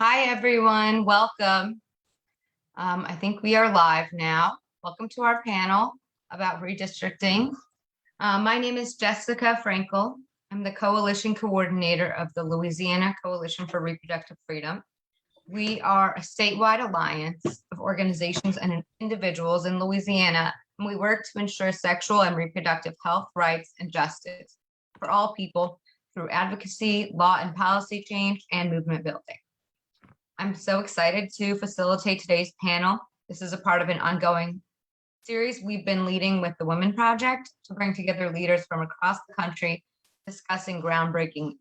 Hi, everyone. Welcome. I think we are live now. Welcome to our panel about redistricting. My name is Jessica Frankel. I'm the coalition coordinator of the Louisiana Coalition for Reproductive Freedom. We are a statewide alliance of organizations and individuals in Louisiana, and we work to ensure sexual and reproductive health, rights, and justice for all people through advocacy, law and policy change, and movement building. I'm so excited to facilitate today's panel. This is a part of an ongoing series we've been leading with the Women Project to bring together leaders from across the country discussing groundbreaking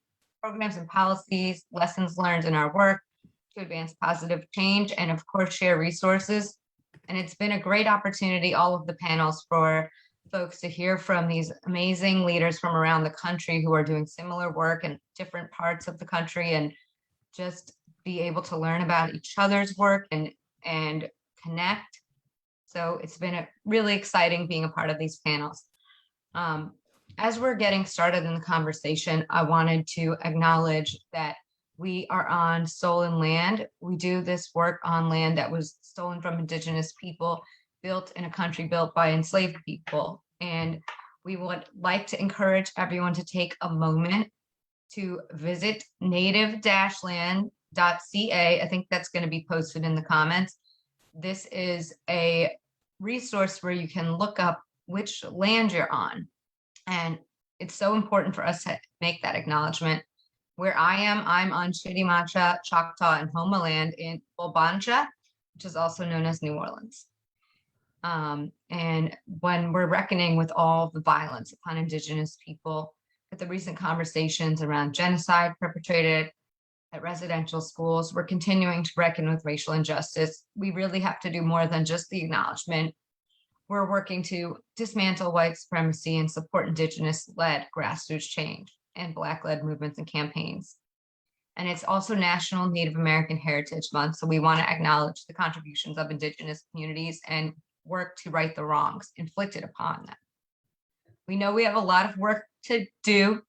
programs and policies, lessons learned in our work to advance positive change, and of course, share resources. And it's been a great opportunity, all of the panels, for folks to hear from these amazing leaders from around the country who are doing similar work in different parts of the country, and just be able to learn about each other's work and connect. So it's been really exciting being a part of these panels. As we're getting started in the conversation, I wanted to acknowledge that we are on stolen land. We do this work on land that was stolen from Indigenous people, built in a country built by enslaved people. And we would like to encourage everyone to take a moment to visit native-land.ca. I think that's going to be posted in the comments. This is a resource where you can look up which land you're on. And it's so important for us to make that acknowledgement. Where I'm on Chitimacha, Choctaw, and Homa land in Bulbanja, which is also known as New Orleans. And when we're reckoning with all the violence upon Indigenous people, with the recent conversations around genocide perpetrated at residential schools, we're continuing to reckon with racial injustice. We really have to do more than just the acknowledgement. We're working to dismantle white supremacy and support Indigenous-led grassroots change and Black-led movements and campaigns. And it's also National Native American Heritage Month, so we want to acknowledge the contributions of Indigenous communities and work to right the wrongs inflicted upon them. We know we have a lot of work to do,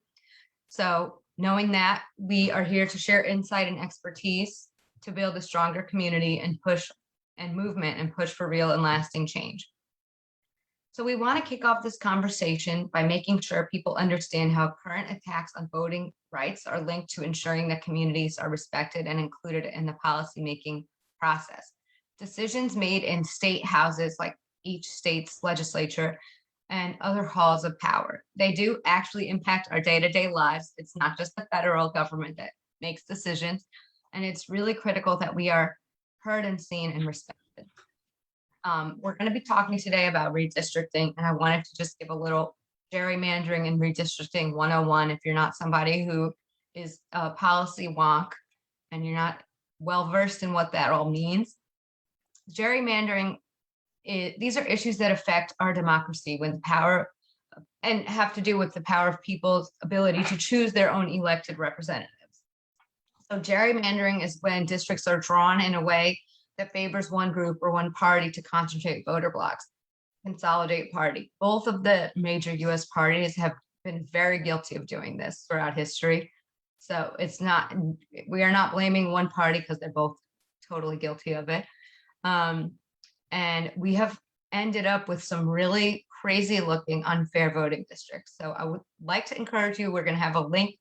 so knowing that, we are here to share insight and expertise to build a stronger community and push and movement and push for real and lasting change. So we want to kick off this conversation by making sure people understand how current attacks on voting rights are linked to ensuring that communities are respected and included in the policymaking process. Decisions made in state houses, like each state's legislature, and other halls of power, they do actually impact our day-to-day lives. It's not just the federal government that makes decisions, and it's really critical that we are heard and seen and respected. We're going to be talking today about redistricting, and I wanted to just give a little gerrymandering and redistricting 101 if you're not somebody who is a policy wonk and you're not well versed in what that all means. Gerrymandering, these are issues that affect our democracy when the power and have to do with the power of people's ability to choose their own elected representatives. So gerrymandering is when districts are drawn in a way that favors one group or one party to concentrate voter blocks, consolidate party. Both of the major US parties have been very guilty of doing this throughout history. So we are not blaming one party because they're both totally guilty of it. And we have ended up with some really crazy looking unfair voting districts. So I would like to encourage you, we're going to have a link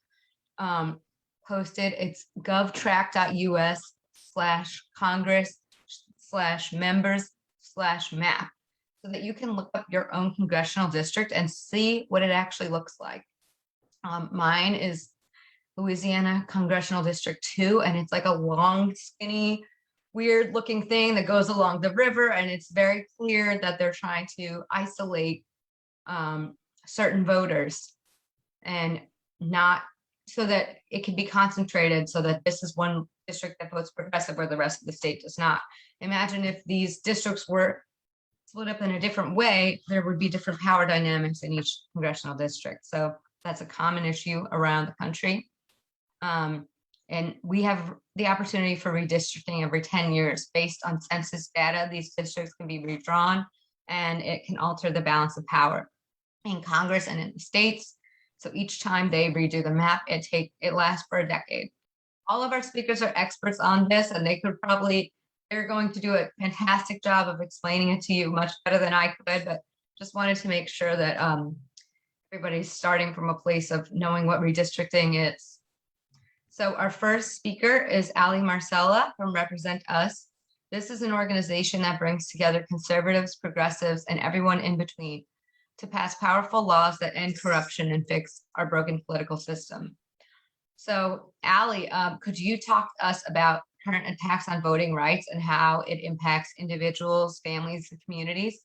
posted. It's govtrack.us/congress/members/map so that you can look up your own congressional district and see what it actually looks like. Mine is Louisiana Congressional District 2, and it's like a long, skinny, weird looking thing that goes along the river, and it's very clear that they're trying to isolate certain voters and not so that it can be concentrated so that this is one district that votes progressive where the rest of the state does not. Imagine if these districts were split up in a different way, there would be different power dynamics in each congressional district. So that's a common issue around the country. And we have the opportunity for redistricting every 10 years based on census data. These districts can be redrawn and it can alter the balance of power in Congress and in the states. So each time they redo the map, it lasts for a decade. all of our speakers are experts on this, and they're going to do a fantastic job of explaining it to you much better than I could, but just wanted to make sure that everybody's starting from a place of knowing what redistricting is. So our first speaker is Marcella from RepresentUs. This is an organization that brings together conservatives, progressives, and everyone in between to pass powerful laws that end corruption and fix our broken political system. So could you talk to us about current attacks on voting rights and how it impacts individuals, families, and communities?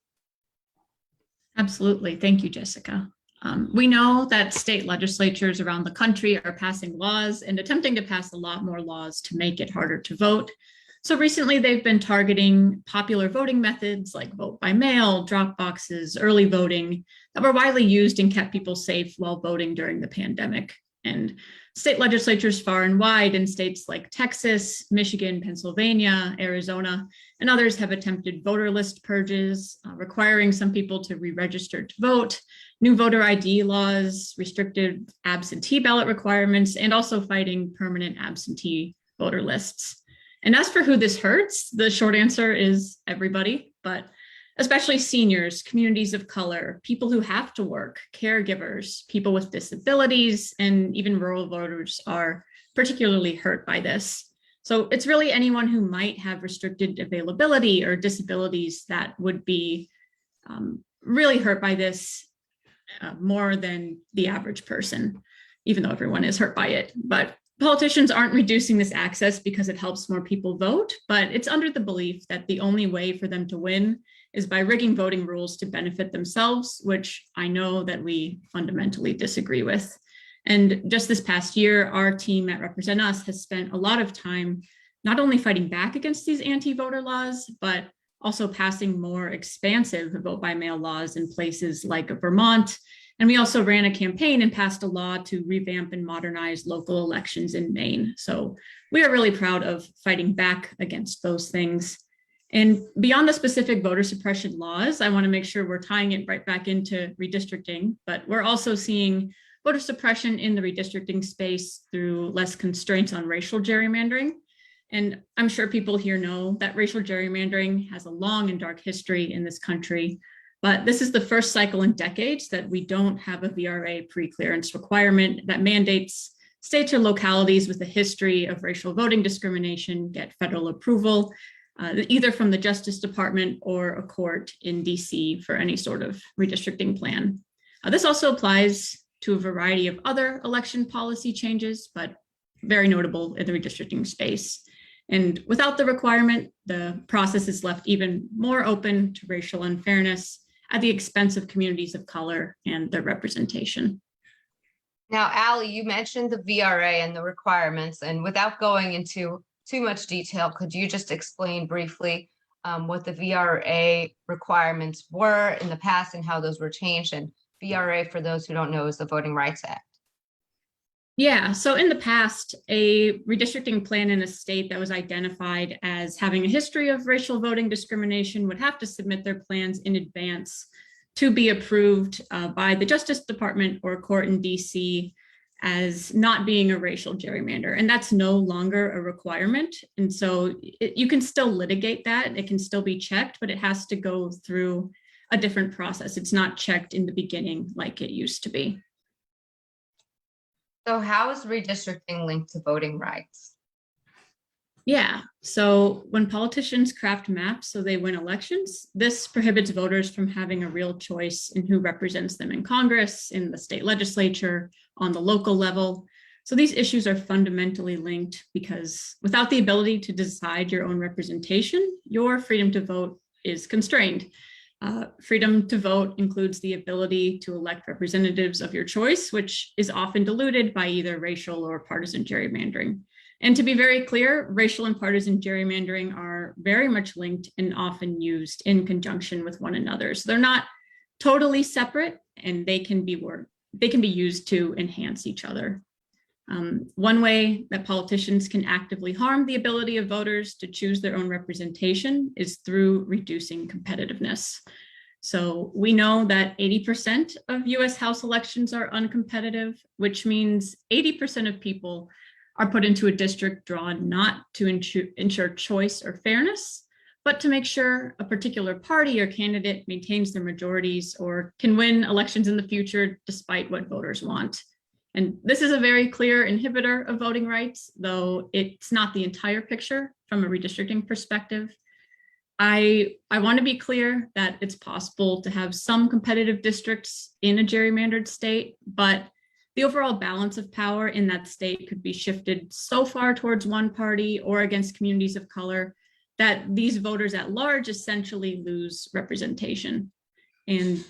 Absolutely. Thank you, Jessica. We know that state legislatures around the country are passing laws and attempting to pass a lot more laws to make it harder to vote. So recently they've been targeting popular voting methods like vote by mail, drop boxes, early voting that were widely used and kept people safe while voting during the pandemic. And state legislatures far and wide in states like Texas, Michigan, Pennsylvania, Arizona, and others have attempted voter list purges, requiring some people to re-register to vote, new voter ID laws, restricted absentee ballot requirements, and also fighting permanent absentee voter lists. And as for who this hurts, the short answer is everybody, but especially seniors, communities of color, people who have to work, caregivers, people with disabilities, and even rural voters are particularly hurt by this. So it's really anyone who might have restricted availability or disabilities that would be really hurt by this more than the average person, even though everyone is hurt by it. But politicians aren't reducing this access because it helps more people vote, but it's under the belief that the only way for them to win is by rigging voting rules to benefit themselves, which I know that we fundamentally disagree with. And just this past year, our team at RepresentUs has spent a lot of time not only fighting back against these anti-voter laws, but also passing more expansive vote by mail laws in places like Vermont. And we also ran a campaign and passed a law to revamp and modernize local elections in Maine. So we are really proud of fighting back against those things. And beyond the specific voter suppression laws, I want to make sure we're tying it right back into redistricting, but we're also seeing voter suppression in the redistricting space through less constraints on racial gerrymandering. And I'm sure people here know that racial gerrymandering has a long and dark history in this country, but this is the first cycle in decades that we don't have a VRA pre-clearance requirement that mandates states or localities with a history of racial voting discrimination get federal approval, either from the Justice Department or a court in DC for any sort of redistricting plan. This also applies to a variety of other election policy changes, but very notable in the redistricting space. And without the requirement, the process is left even more open to racial unfairness at the expense of communities of color and their representation. Now, you mentioned the VRA and the requirements, and without going into too much detail, could you just explain briefly what the VRA requirements were in the past and how those were changed? And VRA, for those who don't know, is the Voting Rights Act. Yeah, so in the past, a redistricting plan in a state that was identified as having a history of racial voting discrimination would have to submit their plans in advance to be approved by the Justice Department or a court in DC as not being a racial gerrymander. And that's no longer a requirement. And so you can still litigate that. It can still be checked, but it has to go through a different process. It's not checked in the beginning like it used to be. So how is redistricting linked to voting rights? Yeah, so when politicians craft maps so they win elections, this prohibits voters from having a real choice in who represents them in Congress, in the state legislature, on the local level. So these issues are fundamentally linked because without the ability to decide your own representation, your freedom to vote is constrained. Freedom to vote includes the ability to elect representatives of your choice, which is often diluted by either racial or partisan gerrymandering. And to be very clear, racial and partisan gerrymandering are very much linked and often used in conjunction with one another. So they're not totally separate, and they can be used to enhance each other. One way that politicians can actively harm the ability of voters to choose their own representation is through reducing competitiveness. So we know that 80% of US House elections are uncompetitive, which means 80% of people are put into a district drawn not to ensure choice or fairness, but to make sure a particular party or candidate maintains their majorities or can win elections in the future despite what voters want. And this is a very clear inhibitor of voting rights, though it's not the entire picture from a redistricting perspective. I want to be clear that it's possible to have some competitive districts in a gerrymandered state, but the overall balance of power in that state could be shifted so far towards one party or against communities of color that these voters at large essentially lose representation. And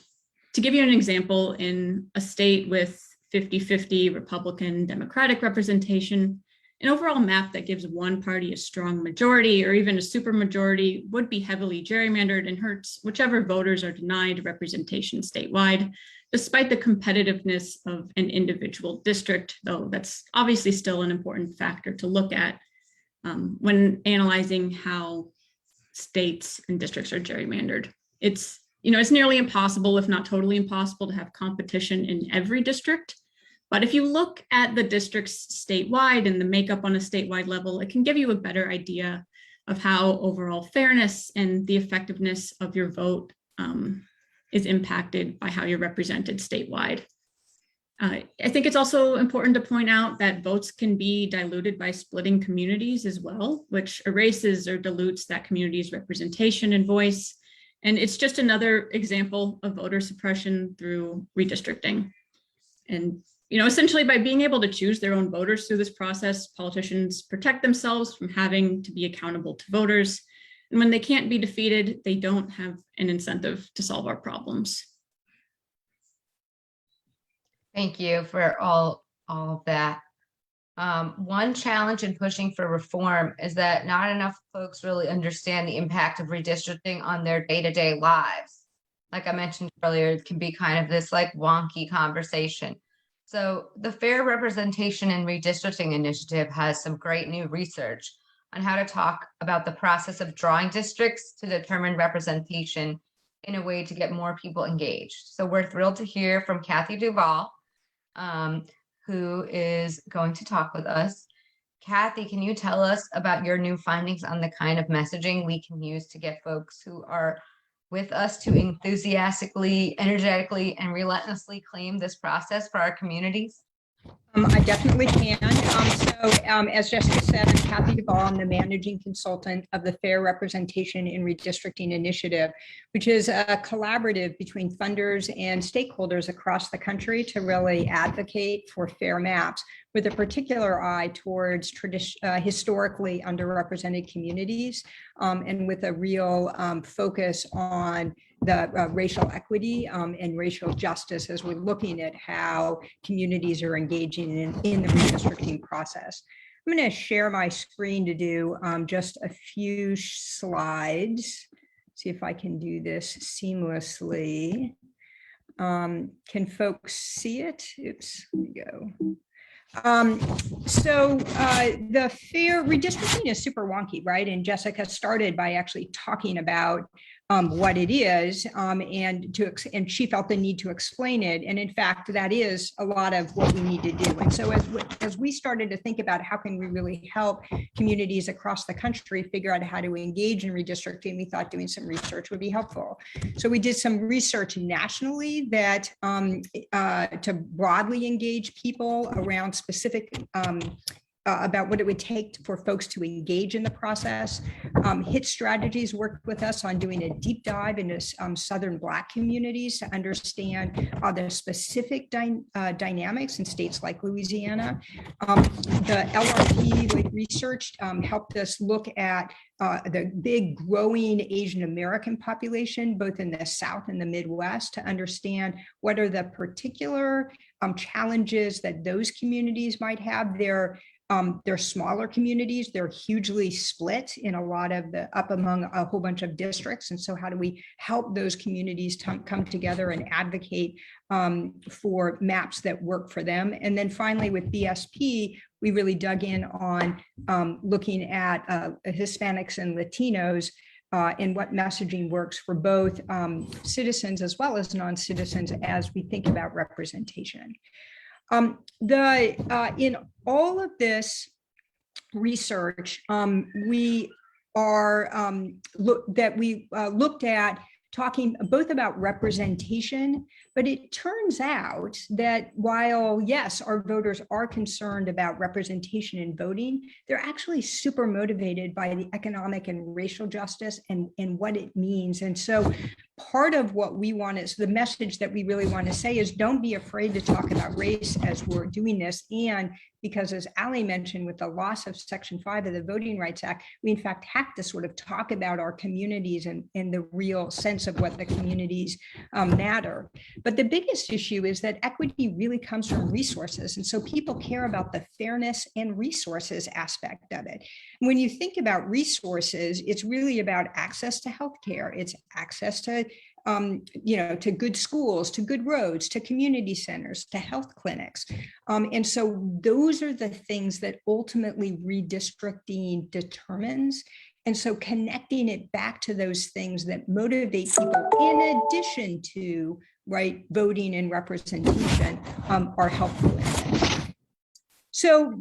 to give you an example, in a state with 50-50 Republican Democratic representation, an overall map that gives one party a strong majority or even a supermajority would be heavily gerrymandered and hurts whichever voters are denied representation statewide, despite the competitiveness of an individual district, though that's obviously still an important factor to look at when analyzing how states and districts are gerrymandered. It's nearly impossible, if not totally impossible, to have competition in every district. But if you look at the districts statewide and the makeup on a statewide level, it can give you a better idea of how overall fairness and the effectiveness of your vote is impacted by how you're represented statewide. I think it's also important to point out that votes can be diluted by splitting communities as well, which erases or dilutes that community's representation and voice. And it's just another example of voter suppression through redistricting. And essentially by being able to choose their own voters through this process, politicians protect themselves from having to be accountable to voters. And when they can't be defeated, they don't have an incentive to solve our problems. Thank you for all of that. One challenge in pushing for reform is that not enough folks really understand the impact of redistricting on their day-to-day lives. Like I mentioned earlier, it can be kind of this like wonky conversation. So the Fair Representation and Redistricting Initiative has some great new research on how to talk about the process of drawing districts to determine representation in a way to get more people engaged. So we're thrilled to hear from Cathy Duvall, who is going to talk with us. Cathy, can you tell us about your new findings on the kind of messaging we can use to get folks who are with us to enthusiastically, energetically, and relentlessly claim this process for our communities? I definitely can. As Jessica said, I'm Cathy Duvall. I'm the managing consultant of the Fair Representation in Redistricting Initiative, which is a collaborative between funders and stakeholders across the country to really advocate for fair maps, with a particular eye towards historically underrepresented communities, and with a real focus on the racial equity and racial justice as we're looking at how communities are engaging in the redistricting process. I'm going to share my screen to do just a few slides. See if I can do this seamlessly. Can folks see it? Oops, there we go. The fair redistricting is super wonky, right? And Jessica started by actually talking about what it is, and she felt the need to explain it. And in fact, that is a lot of what we need to do. And so as we started to think about how can we really help communities across the country figure out how to engage in redistricting, we thought doing some research would be helpful. So we did some research nationally that to broadly engage people around specific about what it would take for folks to engage in the process. HIT Strategies worked with us on doing a deep dive into Southern Black communities to understand the specific dynamics in states like Louisiana. The LRP research helped us look at the big growing Asian American population, both in the South and the Midwest, to understand what are the particular challenges that those communities might have. They're smaller communities. They're hugely split in a lot of up among a whole bunch of districts. And so how do we help those communities come together and advocate for maps that work for them? And then finally with BSP, we really dug in on looking at Hispanics and Latinos and what messaging works for both citizens as well as non-citizens as we think about representation. In all of this, research, we looked at talking both about representation, but it turns out that while, yes, our voters are concerned about representation in voting, they're actually super motivated by the economic and racial justice and what it means. And so part of what we want is the message that we really want to say is don't be afraid to talk about race as we're doing this. And because as Ali mentioned, with the loss of Section 5 of the Voting Rights Act, we in fact have to sort of talk about our communities and the real sense of what the communities matter. But the biggest issue is that equity really comes from resources. And so people care about the fairness and resources aspect of it. When you think about resources, it's really about access to healthcare. It's access to to good schools, to good roads, to community centers, to health clinics. And so those are the things that ultimately redistricting determines. And so connecting it back to those things that motivate people in addition to voting and representation are helpful in it. So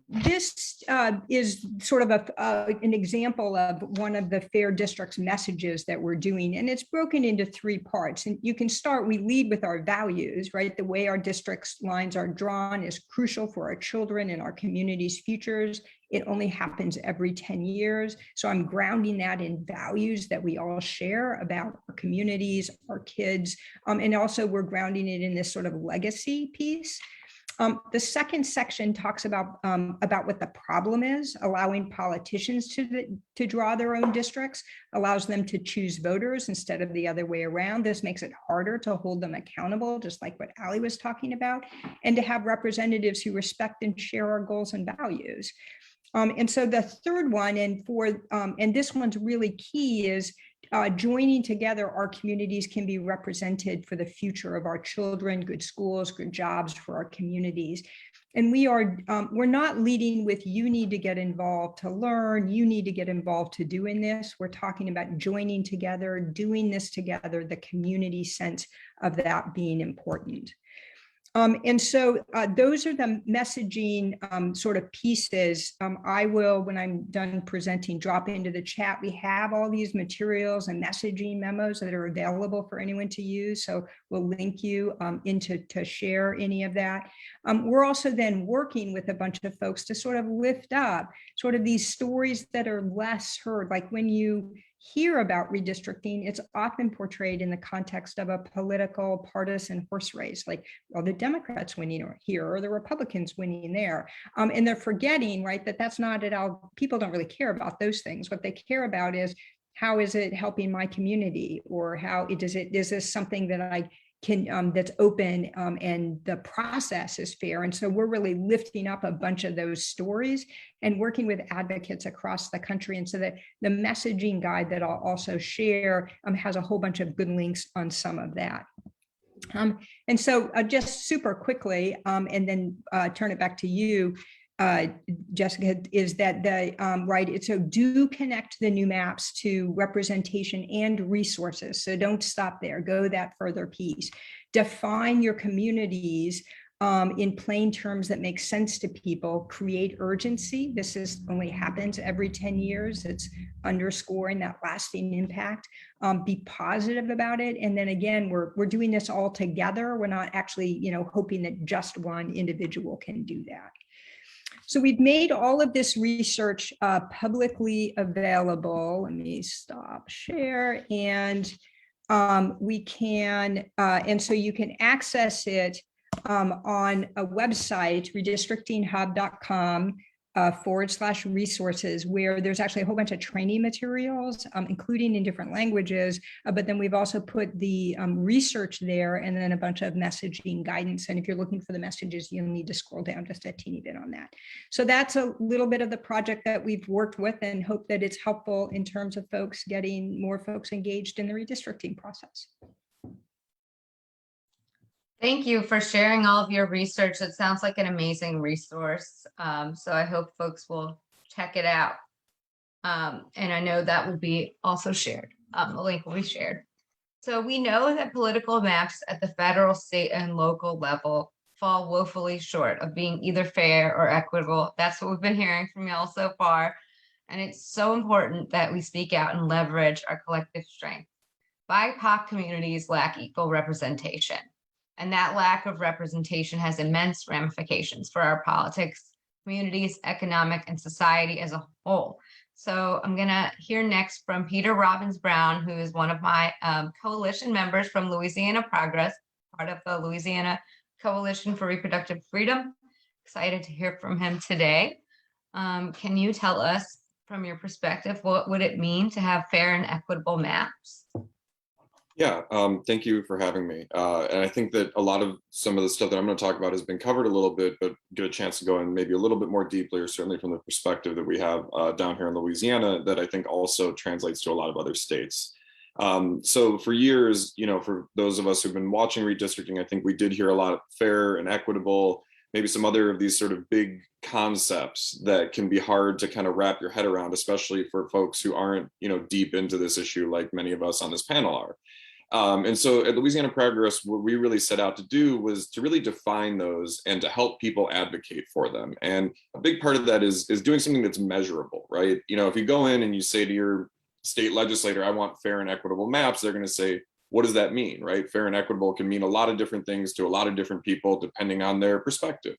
this is sort of an example of one of the Fair District's messages that we're doing, and it's broken into 3 parts. And you can start, we lead with our values, right? The way our district's lines are drawn is crucial for our children and our community's futures. It only happens every 10 years. So I'm grounding that in values that we all share about our communities, our kids, and also we're grounding it in this sort of legacy piece. The second section talks about what the problem is, allowing politicians to draw their own districts, allows them to choose voters instead of the other way around. This makes it harder to hold them accountable, just like what Ali was talking about, and to have representatives who respect and share our goals and values. And so the third one, and this one's really key, is joining together our communities can be represented for the future of our children, good schools, good jobs for our communities. And we're not leading with you need to get involved to learn, you need to get involved to doing this. We're talking about joining together, doing this together, the community sense of that being important. And so those are the messaging sort of pieces. I will, when I'm done presenting, drop into the chat. We have all these materials and messaging memos that are available for anyone to use. So we'll link you to share any of that. We're also then working with a bunch of folks to sort of lift up sort of these stories that are less heard. Like when you hear about redistricting, it's often portrayed in the context of a political partisan horse race, like, well, the Democrats winning here or the Republicans winning there. And they're forgetting, right, that that's not at all, people don't really care about those things. What they care about is, how is it helping my community? Or is this something that I can, that's open and the process is fair? And so we're really lifting up a bunch of those stories and working with advocates across the country. And so that the messaging guide that I'll also share has a whole bunch of good links on some of that. And so just super quickly, and then turn it back to you, Jessica, is that so do connect the new maps to representation and resources. So don't stop there, go that further piece. Define your communities in plain terms that make sense to people, create urgency. This only happens every 10 years. It's underscoring that lasting impact. Be positive about it. And then again, we're doing this all together. We're not actually, hoping that just one individual can do that. So we've made all of this research publicly available. Let me stop share, and we can, and so you can access it on a website, redistrictinghub.com /resources, where there's actually a whole bunch of training materials, including in different languages, but then we've also put the research there, and then a bunch of messaging guidance. And if you're looking for the messages, you'll need to scroll down just a teeny bit on that. So that's a little bit of the project that we've worked with, and hope that it's helpful in terms of folks getting more folks engaged in the redistricting process. Thank you for sharing all of your research. It sounds like an amazing resource. So I hope folks will check it out. And I know that will be also shared. The link will be shared. So we know that political maps at the federal, state, and local level fall woefully short of being either fair or equitable. That's what we've been hearing from y'all so far. And it's so important that we speak out and leverage our collective strength. BIPOC communities lack equal representation, and that lack of representation has immense ramifications for our politics, communities, economic, and society as a whole. So I'm gonna hear next from Peter Robbins Brown, who is one of my coalition members from Louisiana Progress, part of the Louisiana Coalition for Reproductive Freedom. Excited to hear from him today. Can you tell us, from your perspective, what would it mean to have fair and equitable maps? Yeah, thank you for having me. And I think that a lot of some of the stuff that I'm going to talk about has been covered a little bit, but get a chance to go in maybe a little bit more deeply, or certainly from the perspective that we have down here in Louisiana, that I think also translates to a lot of other states. So for years, for those of us who've been watching redistricting, I think we did hear a lot of fair and equitable, maybe some other of these sort of big concepts that can be hard to kind of wrap your head around, especially for folks who aren't, deep into this issue like many of us on this panel are. And so at Louisiana Progress, what we really set out to do was to really define those and to help people advocate for them. And a big part of that is doing something that's measurable, right? If you go in and you say to your state legislator, I want fair and equitable maps, they're going to say, what does that mean, right? Fair and equitable can mean a lot of different things to a lot of different people, depending on their perspective.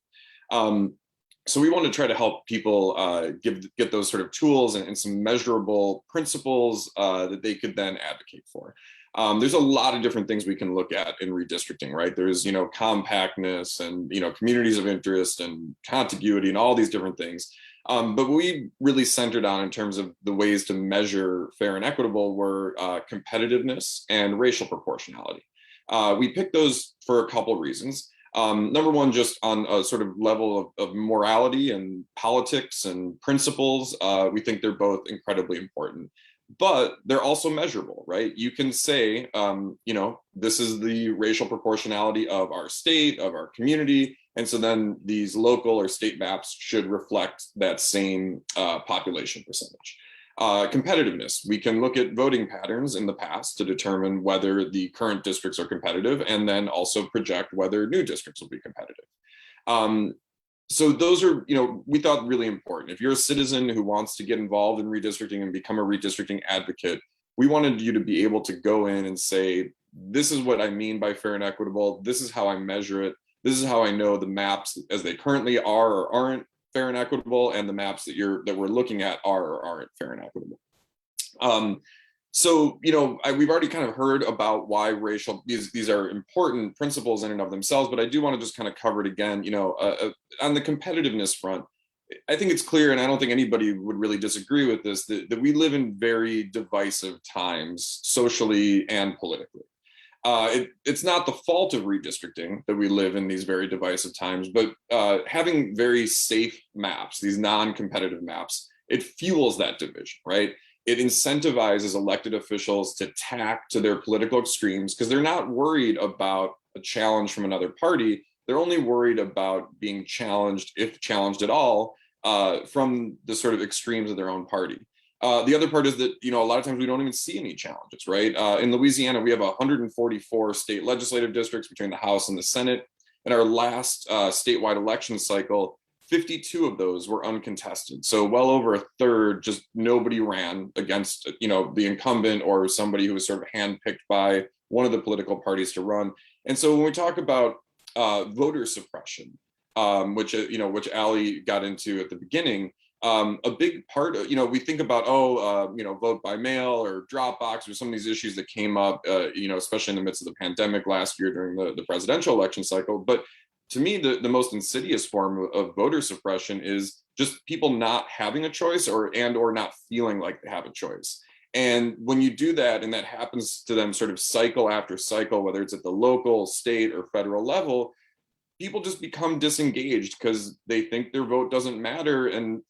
So we want to try to help people get those sort of tools and some measurable principles that they could then advocate for. There's a lot of different things we can look at in redistricting, right? There's, compactness and, communities of interest and contiguity and all these different things. But we really centered on, in terms of the ways to measure fair and equitable, were competitiveness and racial proportionality. We picked those for a couple reasons. Number one, just on a sort of level of morality and politics and principles, we think they're both incredibly important. But they're also measurable, right? You can say, this is the racial proportionality of our state, of our community. And so then these local or state maps should reflect that same population percentage. Competitiveness, we can look at voting patterns in the past to determine whether the current districts are competitive, and then also project whether new districts will be competitive. So those are, we thought really important. If you're a citizen who wants to get involved in redistricting and become a redistricting advocate, we wanted you to be able to go in and say, this is what I mean by fair and equitable. This is how I measure it. This is how I know the maps as they currently are or aren't fair and equitable, and the maps that we're looking at are or aren't fair and equitable. So, we've already kind of heard about why these are important principles in and of themselves, but I do want to just kind of cover it again. On the competitiveness front, I think it's clear, and I don't think anybody would really disagree with this, that we live in very divisive times, socially and politically. It's not the fault of redistricting that we live in these very divisive times, but having very safe maps, these non-competitive maps, it fuels that division, right? It incentivizes elected officials to tack to their political extremes because they're not worried about a challenge from another party. They're only worried about being challenged, if challenged at all, from the sort of extremes of their own party. The other part is that, a lot of times we don't even see any challenges, right? In Louisiana, we have 144 state legislative districts between the House and the Senate. In our last statewide election cycle, 52 of those were uncontested. So well over a third, just nobody ran against, the incumbent or somebody who was sort of handpicked by one of the political parties to run. And so when we talk about voter suppression, which Ali got into at the beginning, a big part of, we think about, vote by mail or drop box or some of these issues that came up, especially in the midst of the pandemic last year during the presidential election cycle. But to me, the most insidious form of voter suppression is just people not having a choice or not feeling like they have a choice. And when you do that, and that happens to them sort of cycle after cycle, whether it's at the local, state, or federal level, people just become disengaged because they think their vote doesn't matter. And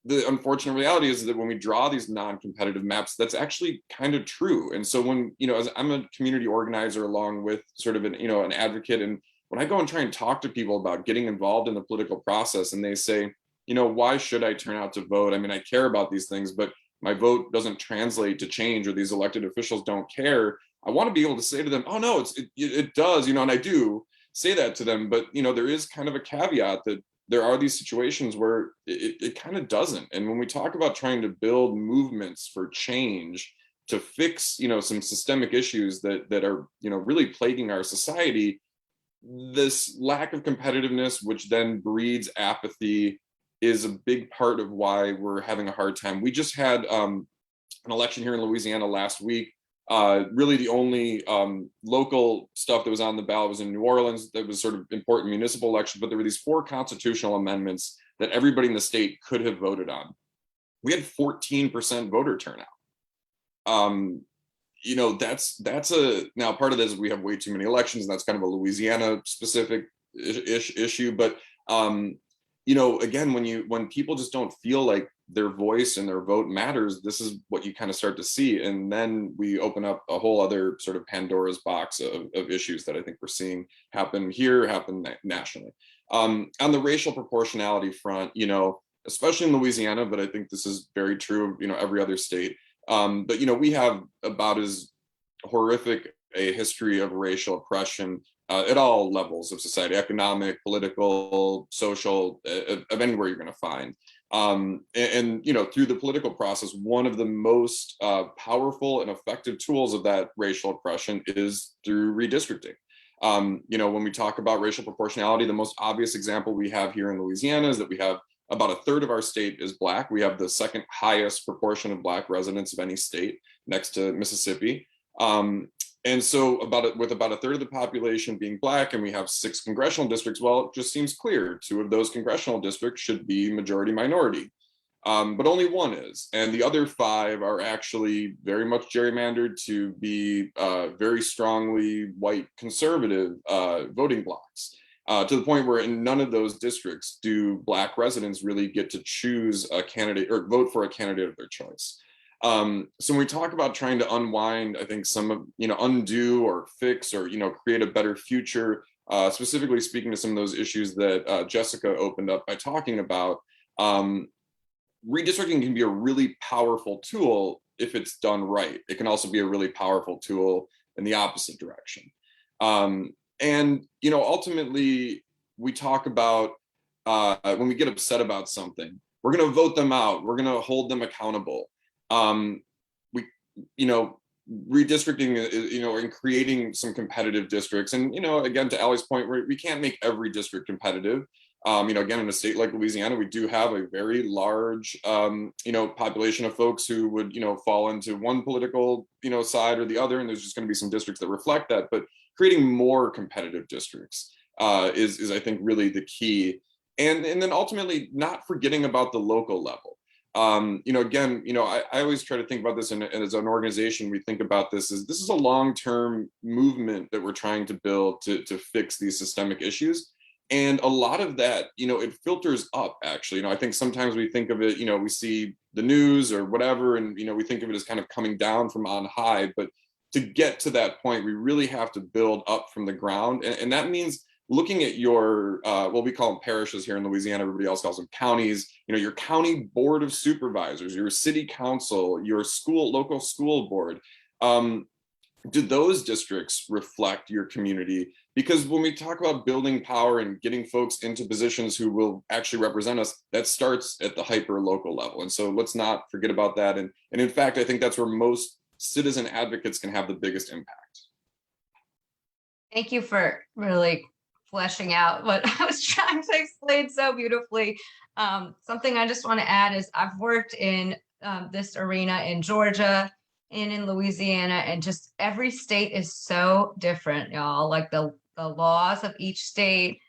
the unfortunate reality is that when we draw these non-competitive maps, that's actually kind of true. And so when, as I'm a community organizer along with sort of an advocate, and when I go and try and talk to people about getting involved in the political process and they say, why should I turn out to vote? I mean, I care about these things, but my vote doesn't translate to change, or these elected officials don't care. I want to be able to say to them, oh no, it does, and I do. say that to them, but there is kind of a caveat that there are these situations where it kind of doesn't. And when we talk about trying to build movements for change to fix some systemic issues that are really plaguing our society, this lack of competitiveness, which then breeds apathy, is a big part of why we're having a hard time. We just had an election here in Louisiana last week. Really the only local stuff that was on the ballot was in New Orleans. That was sort of important municipal elections, but there were these 4 constitutional amendments that everybody in the state could have voted on. We had 14% voter turnout. That's now part of this is we have way too many elections, and that's kind of a Louisiana specific issue. But again, when people just don't feel like their voice and their vote matters, this is what you kind of start to see. And then we open up a whole other sort of Pandora's box of issues that I think we're seeing happen nationally. On the racial proportionality front, especially in Louisiana, but I think this is very true of, every other state. But, we have about as horrific a history of racial oppression at all levels of society, economic, political, social, of anywhere you're going to find. And through the political process, one of the most powerful and effective tools of that racial oppression is through redistricting. When we talk about racial proportionality, the most obvious example we have here in Louisiana is that we have about a third of our state is Black. We have the second highest proportion of Black residents of any state, next to Mississippi. And so with about a third of the population being Black, and we have 6 congressional districts, well, it just seems clear 2 of those congressional districts should be majority minority. But only 1 is. And the other 5 are actually very much gerrymandered to be very strongly white conservative voting blocks. To the point where in none of those districts do Black residents really get to choose a candidate or vote for a candidate of their choice. So when we talk about trying to unwind, I think some of, undo or fix or, create a better future, specifically speaking to some of those issues that Jessica opened up by talking about, redistricting can be a really powerful tool if it's done right. It can also be a really powerful tool in the opposite direction. And, ultimately, we talk about when we get upset about something, we're going to vote them out. We're going to hold them accountable. Redistricting is, and creating some competitive districts. And, again, to Allie's point, we can't make every district competitive. Again, in a state like Louisiana, we do have a very large, population of folks who would, fall into one political, side or the other. And there's just going to be some districts that reflect that. But creating more competitive districts is, I think, really the key. And then ultimately not forgetting about the local level. I always try to think about this, and as an organization, we think about this is a long-term movement that we're trying to build to fix these systemic issues. And a lot of that, it filters up, actually. I think sometimes we think of it, we see the news or whatever, and, we think of it as kind of coming down from on high. But to get to that point, we really have to build up from the ground. And that means looking at your, what we call them parishes here in Louisiana, everybody else calls them counties, your county board of supervisors, your city council, your local school board. Do those districts reflect your community? Because when we talk about building power and getting folks into positions who will actually represent us, that starts at the hyper local level. And so let's not forget about that. And in fact, I think that's where most citizen advocates can have the biggest impact. Thank you for really fleshing out what I was trying to explain so beautifully. Something I just want to add is I've worked in this arena in Georgia and in Louisiana, and just every state is so different, y'all. Like the laws of each state.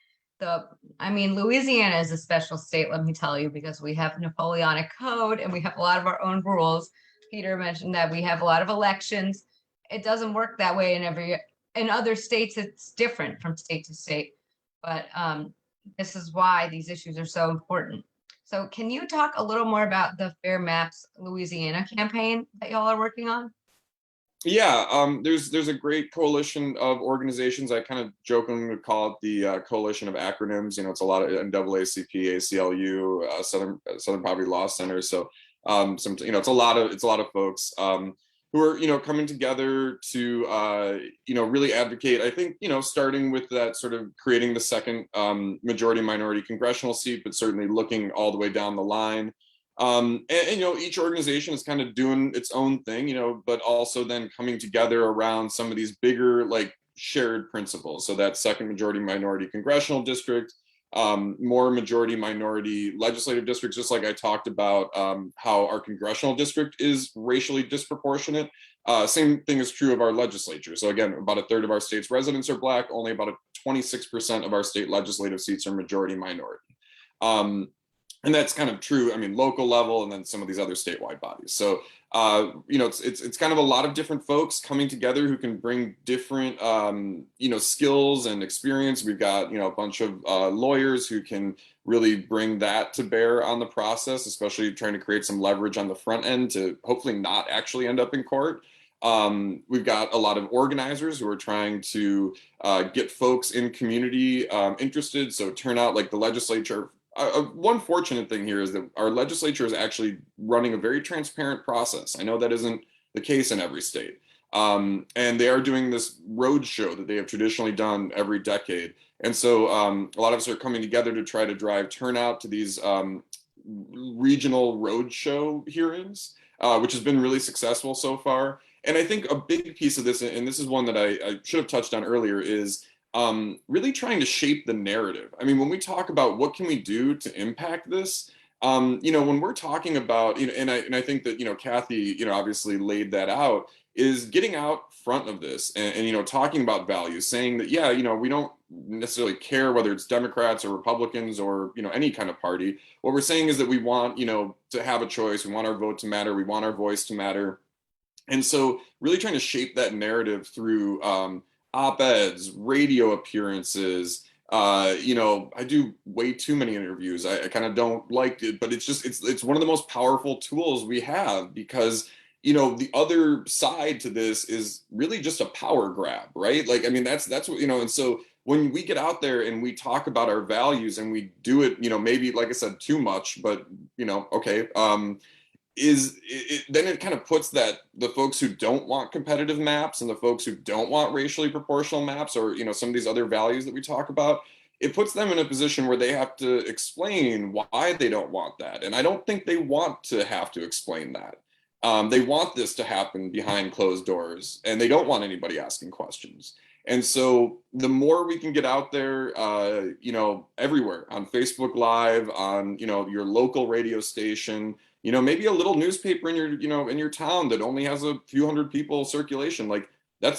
Louisiana is a special state, let me tell you, because we have Napoleonic Code and we have a lot of our own rules. Peter mentioned that we have a lot of elections. It doesn't work that way in other states. It's different from state to state, but this is why these issues are so important. So can you talk a little more about the Fair Maps Louisiana campaign that y'all are working on? Yeah, there's a great coalition of organizations. I kind of jokingly would call it the coalition of acronyms. It's a lot of NAACP, ACLU, Southern Poverty Law Center. So it's a lot of folks. who are, coming together to, really advocate. I think, starting with that sort of creating the second majority minority congressional seat, but certainly looking all the way down the line. And each organization is kind of doing its own thing, but also then coming together around some of these bigger, like, shared principles. So that second majority minority congressional district, more majority minority legislative districts, just like I talked about how our congressional district is racially disproportionate. Same thing is true of our legislature. So again, about a third of our state's residents are Black, only about 26% of our state legislative seats are majority minority. And that's kind of true, I mean, local level and then some of these other statewide bodies. So, it's kind of a lot of different folks coming together who can bring different, skills and experience. We've got, a bunch of lawyers who can really bring that to bear on the process, especially trying to create some leverage on the front end to hopefully not actually end up in court. We've got a lot of organizers who are trying to get folks in community interested. So turnout, like the legislature. One fortunate thing here is that our legislature is actually running a very transparent process. I know that isn't the case in every state. And they are doing this road show that they have traditionally done every decade. And so a lot of us are coming together to try to drive turnout to these regional road show hearings, which has been really successful so far. And I think a big piece of this, and this is one that I should have touched on earlier, is really trying to shape the narrative. I mean, when we talk about what can we do to impact this, when we're talking about, and I think that, Cathy, obviously laid that out, is getting out front of this and talking about values, saying that, yeah, we don't necessarily care whether it's Democrats or Republicans or, any kind of party. What we're saying is that we want, to have a choice. We want our vote to matter. We want our voice to matter. And so really trying to shape that narrative through, op-eds, radio appearances. I do way too many interviews. I kind of don't like it, but it's one of the most powerful tools we have because, the other side to this is really just a power grab, right? Like, I mean, that's what, and so when we get out there and we talk about our values and we do it, maybe, like I said, too much, but, okay. Then it kind of puts that the folks who don't want competitive maps and the folks who don't want racially proportional maps or some of these other values that we talk about, it puts them in a position where they have to explain why they don't want that. And I don't think they want to have to explain that. They want this to happen behind closed doors and they don't want anybody asking questions. And so the more we can get out there, everywhere on Facebook Live, on, your local radio station, maybe a little newspaper in your, in your town that only has a few hundred people circulation, like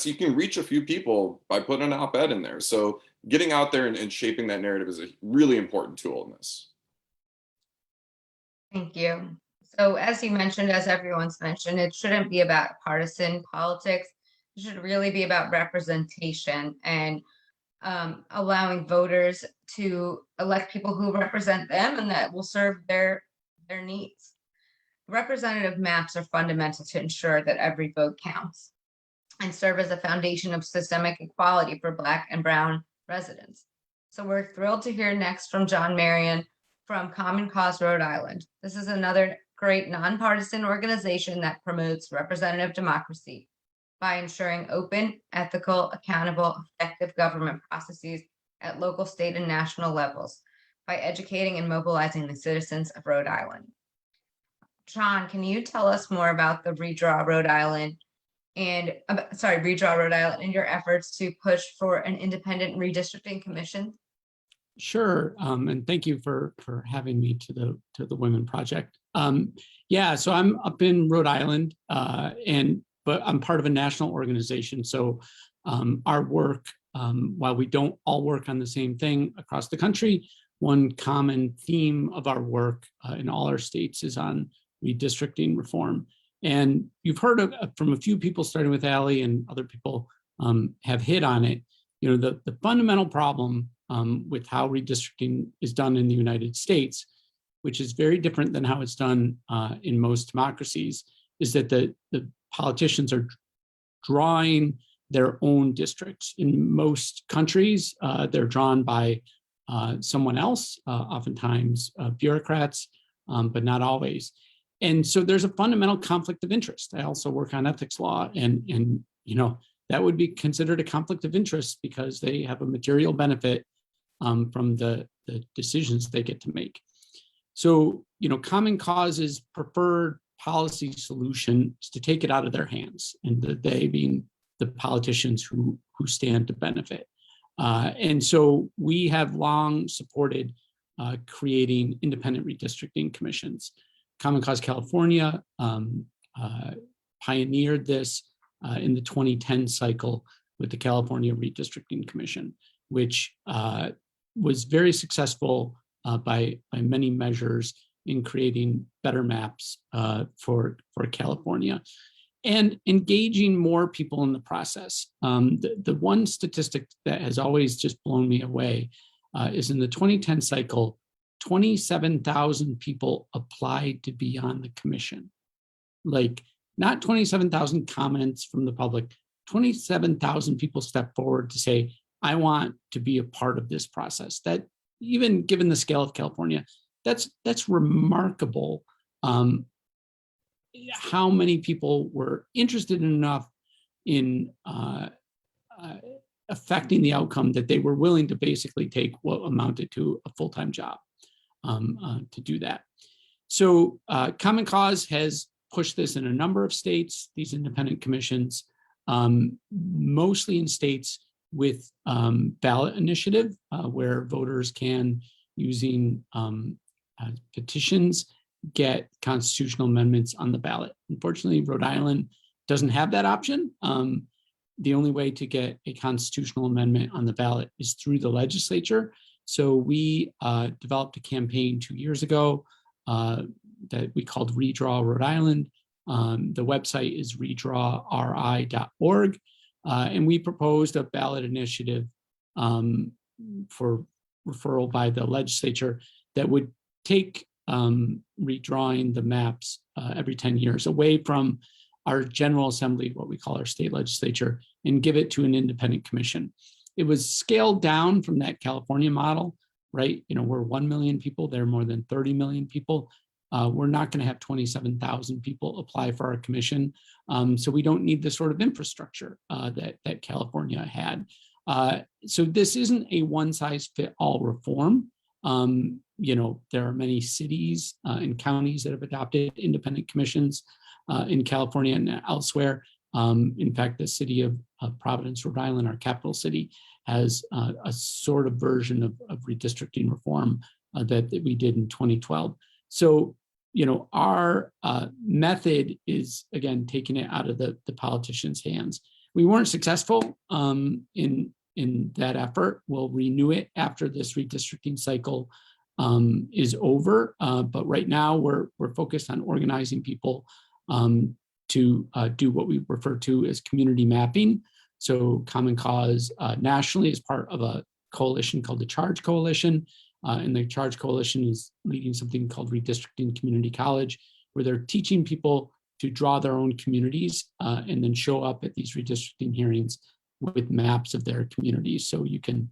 you can reach a few people by putting an op-ed in there. So getting out there and shaping that narrative is a really important tool in this. Thank you. So as you mentioned, as everyone's mentioned, it shouldn't be about partisan politics. It should really be about representation and allowing voters to elect people who represent them and that will serve their needs. Representative maps are fundamental to ensure that every vote counts and serve as a foundation of systemic equality for Black and Brown residents. So we're thrilled to hear next from John Marion from Common Cause Rhode Island. This is another great nonpartisan organization that promotes representative democracy by ensuring open, ethical, accountable, effective government processes at local, state, and national levels by educating and mobilizing the citizens of Rhode Island. John, can you tell us more about the Redraw Rhode Island and your efforts to push for an independent redistricting commission? Sure, and thank you for having me to the Women Project. So I'm up in Rhode Island, but I'm part of a national organization. So our work, while we don't all work on the same thing across the country, one common theme of our work in all our states is on redistricting reform. And you've heard from a few people, starting with Allie and other people have hit on it. The fundamental problem with how redistricting is done in the United States, which is very different than how it's done in most democracies, is that the politicians are drawing their own districts. In most countries, they're drawn by someone else, oftentimes bureaucrats, but not always. And so there's a fundamental conflict of interest. I also work on ethics law, and you know, that would be considered a conflict of interest because they have a material benefit from the decisions they get to make. So, you know, Common Cause's preferred policy solution is to take it out of their hands, and they being the politicians who stand to benefit. And so we have long supported creating independent redistricting commissions. Common Cause California pioneered this in the 2010 cycle with the California Redistricting Commission, which was very successful by many measures in creating better maps for California and engaging more people in the process. The one statistic that has always just blown me away is in the 2010 cycle, 27,000 people applied to be on the commission. Like, not 27,000 comments from the public, 27,000 people stepped forward to say, I want to be a part of this process. That, even given the scale of California, that's remarkable. How many people were interested enough in affecting the outcome that they were willing to basically take what amounted to a full-time job to do that. So Common Cause has pushed this in a number of states, these independent commissions, mostly in states with ballot initiative, where voters can, using petitions, get constitutional amendments on the ballot. Unfortunately, Rhode Island doesn't have that option. The only way to get a constitutional amendment on the ballot is through the legislature. So we developed a campaign 2 years ago that we called Redraw Rhode Island. The website is redrawri.org. And we proposed a ballot initiative for referral by the legislature that would take redrawing the maps every 10 years away from our General Assembly, what we call our state legislature, and give it to an independent commission. It was scaled down from that California model, right? You know, we're 1 million people, they're more than 30 million people. We're not going to have 27,000 people apply for our commission. So we don't need the sort of infrastructure that California had. So this isn't a one-size-fit-all reform. You know, there are many cities and counties that have adopted independent commissions in California and elsewhere. In fact, the city of Providence, Rhode Island, our capital city, has a sort of version of redistricting reform that we did in 2012. So, you know, our method is, again, taking it out of the politicians' hands. We weren't successful in that effort. We'll renew it after this redistricting cycle is over. But right now we're focused on organizing people to do what we refer to as community mapping. So Common Cause nationally is part of a coalition called the Charge Coalition. And the Charge Coalition is leading something called Redistricting Community College, where they're teaching people to draw their own communities and then show up at these redistricting hearings with maps of their communities. So you can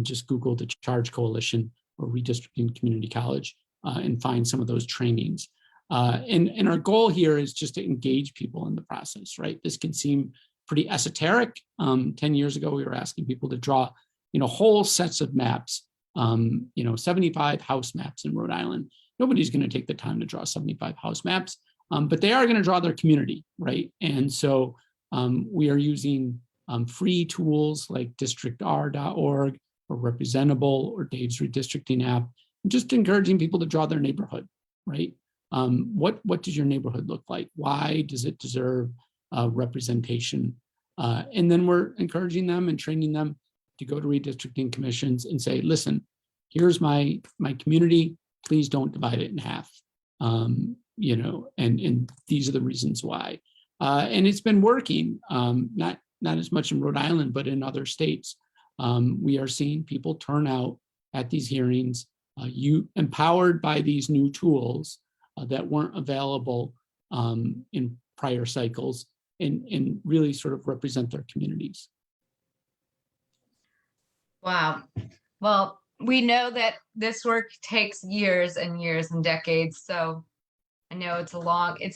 just Google the Charge Coalition or Redistricting Community College and find some of those trainings. And our goal here is just to engage people in the process, right? This can seem pretty esoteric. 10 years ago, we were asking people to draw, you know, whole sets of maps, you know, 75 house maps in Rhode Island. Nobody's going to take the time to draw 75 house maps, but they are going to draw their community, right? And so we are using free tools like districtr.org or Representable or Dave's Redistricting app, just encouraging people to draw their neighborhood, right? What does your neighborhood look like? Why does it deserve representation? And then we're encouraging them and training them to go to redistricting commissions and say, listen, here's my community, please don't divide it in half. You know, and these are the reasons why. And it's been working, not as much in Rhode Island, but in other states. We are seeing people turn out at these hearings, empowered by these new tools that weren't available in prior cycles, and really sort of represent their communities. Wow. Well, we know that this work takes years and years and decades. So I know it's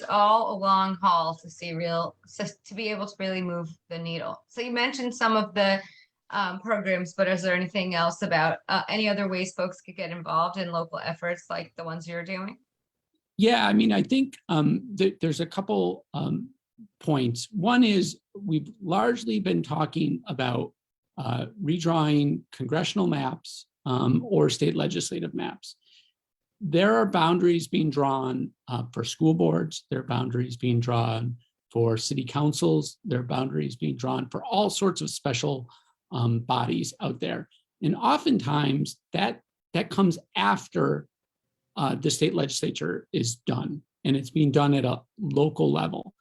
all a long haul to see to be able to really move the needle. So you mentioned some of the programs, but is there anything else about any other ways folks could get involved in local efforts like the ones you're doing? Yeah, I mean, I think there's a couple points. One is we've largely been talking about redrawing congressional maps or state legislative maps. There are boundaries being drawn for school boards. There are boundaries being drawn for city councils. There are boundaries being drawn for all sorts of special bodies out there. And oftentimes that comes after the state legislature is done, and it's being done at a local level.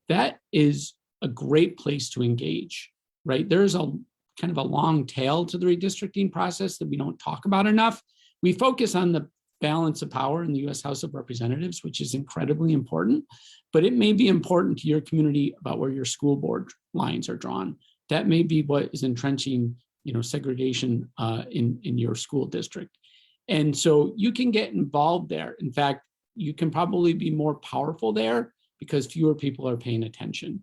That is a great place to engage, right? There's a kind of a long tail to the redistricting process that we don't talk about enough. We focus on the balance of power in the U.S. House of Representatives, which is incredibly important, but it may be important to your community about where your school board lines are drawn. That may be what is entrenching, segregation in your school district. And so you can get involved there. In fact, you can probably be more powerful there because fewer people are paying attention.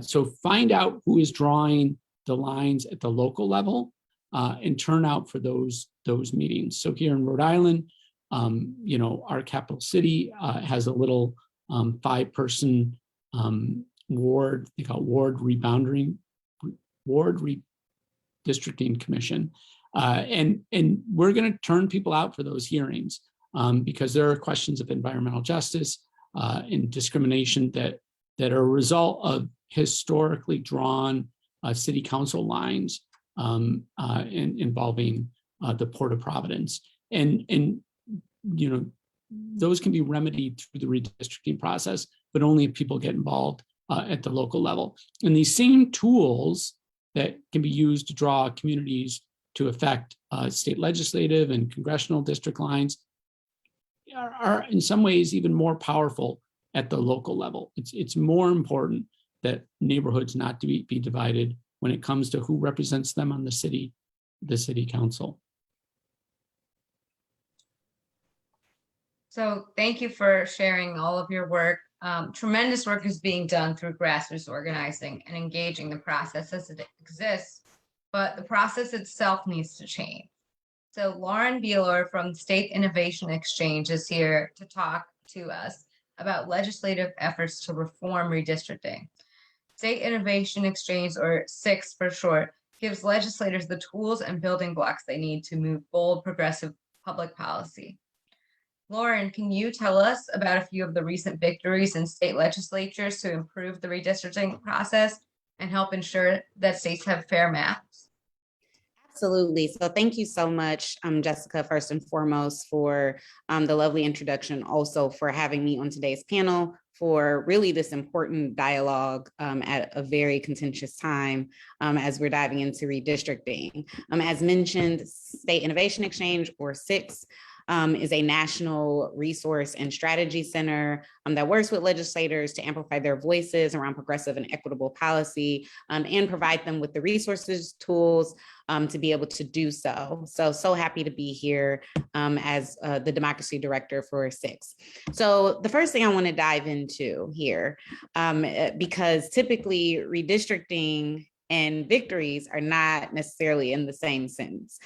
So find out who is drawing the lines at the local level and turn out for those meetings. So here in Rhode Island, our capital city has a little 5-person ward, they call it ward redistricting commission. And we're going to turn people out for those hearings because there are questions of environmental justice and discrimination that are a result of historically drawn city council lines involving the Port of Providence. And those can be remedied through the redistricting process, but only if people get involved at the local level. And these same tools that can be used to draw communities to affect state legislative and congressional district lines are in some ways even more powerful at the local level. It's more important that neighborhoods not to be divided when it comes to who represents them on the city council. So thank you for sharing all of your work. Tremendous work is being done through grassroots organizing and engaging the process as it exists, but the process itself needs to change. So Lauren Bealore from State Innovation Exchange is here to talk to us about legislative efforts to reform redistricting. State Innovation Exchange, or SIX for short, gives legislators the tools and building blocks they need to move bold, progressive public policy. Lauren, can you tell us about a few of the recent victories in state legislatures to improve the redistricting process and help ensure that states have fair maps? Absolutely. So thank you so much, Jessica, first and foremost, for the lovely introduction, also for having me on today's panel for really this important dialogue at a very contentious time as we're diving into redistricting. As mentioned, State Innovation Exchange, or SIX, is a national resource and strategy center that works with legislators to amplify their voices around progressive and equitable policy and provide them with the resources, tools to be able to do so. So happy to be here as the democracy director for SIX. So the first thing I want to dive into here, because typically redistricting and victories are not necessarily in the same sentence.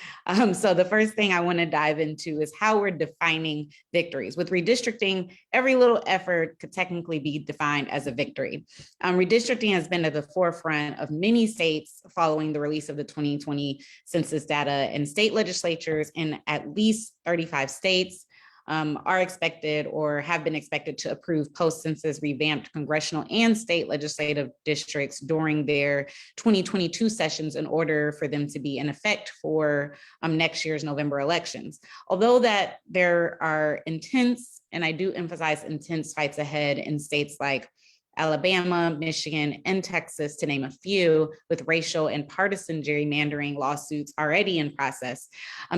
So the first thing I want to dive into is how we're defining victories. With redistricting, every little effort could technically be defined as a victory. Redistricting has been at the forefront of many states following the release of the 2020 census data, and state legislatures in at least 35 states are expected or have been expected to approve post-census revamped congressional and state legislative districts during their 2022 sessions in order for them to be in effect for next year's November elections. Although that there are intense, and I do emphasize intense, fights ahead in states like Alabama, Michigan, and Texas, to name a few, with racial and partisan gerrymandering lawsuits already in process.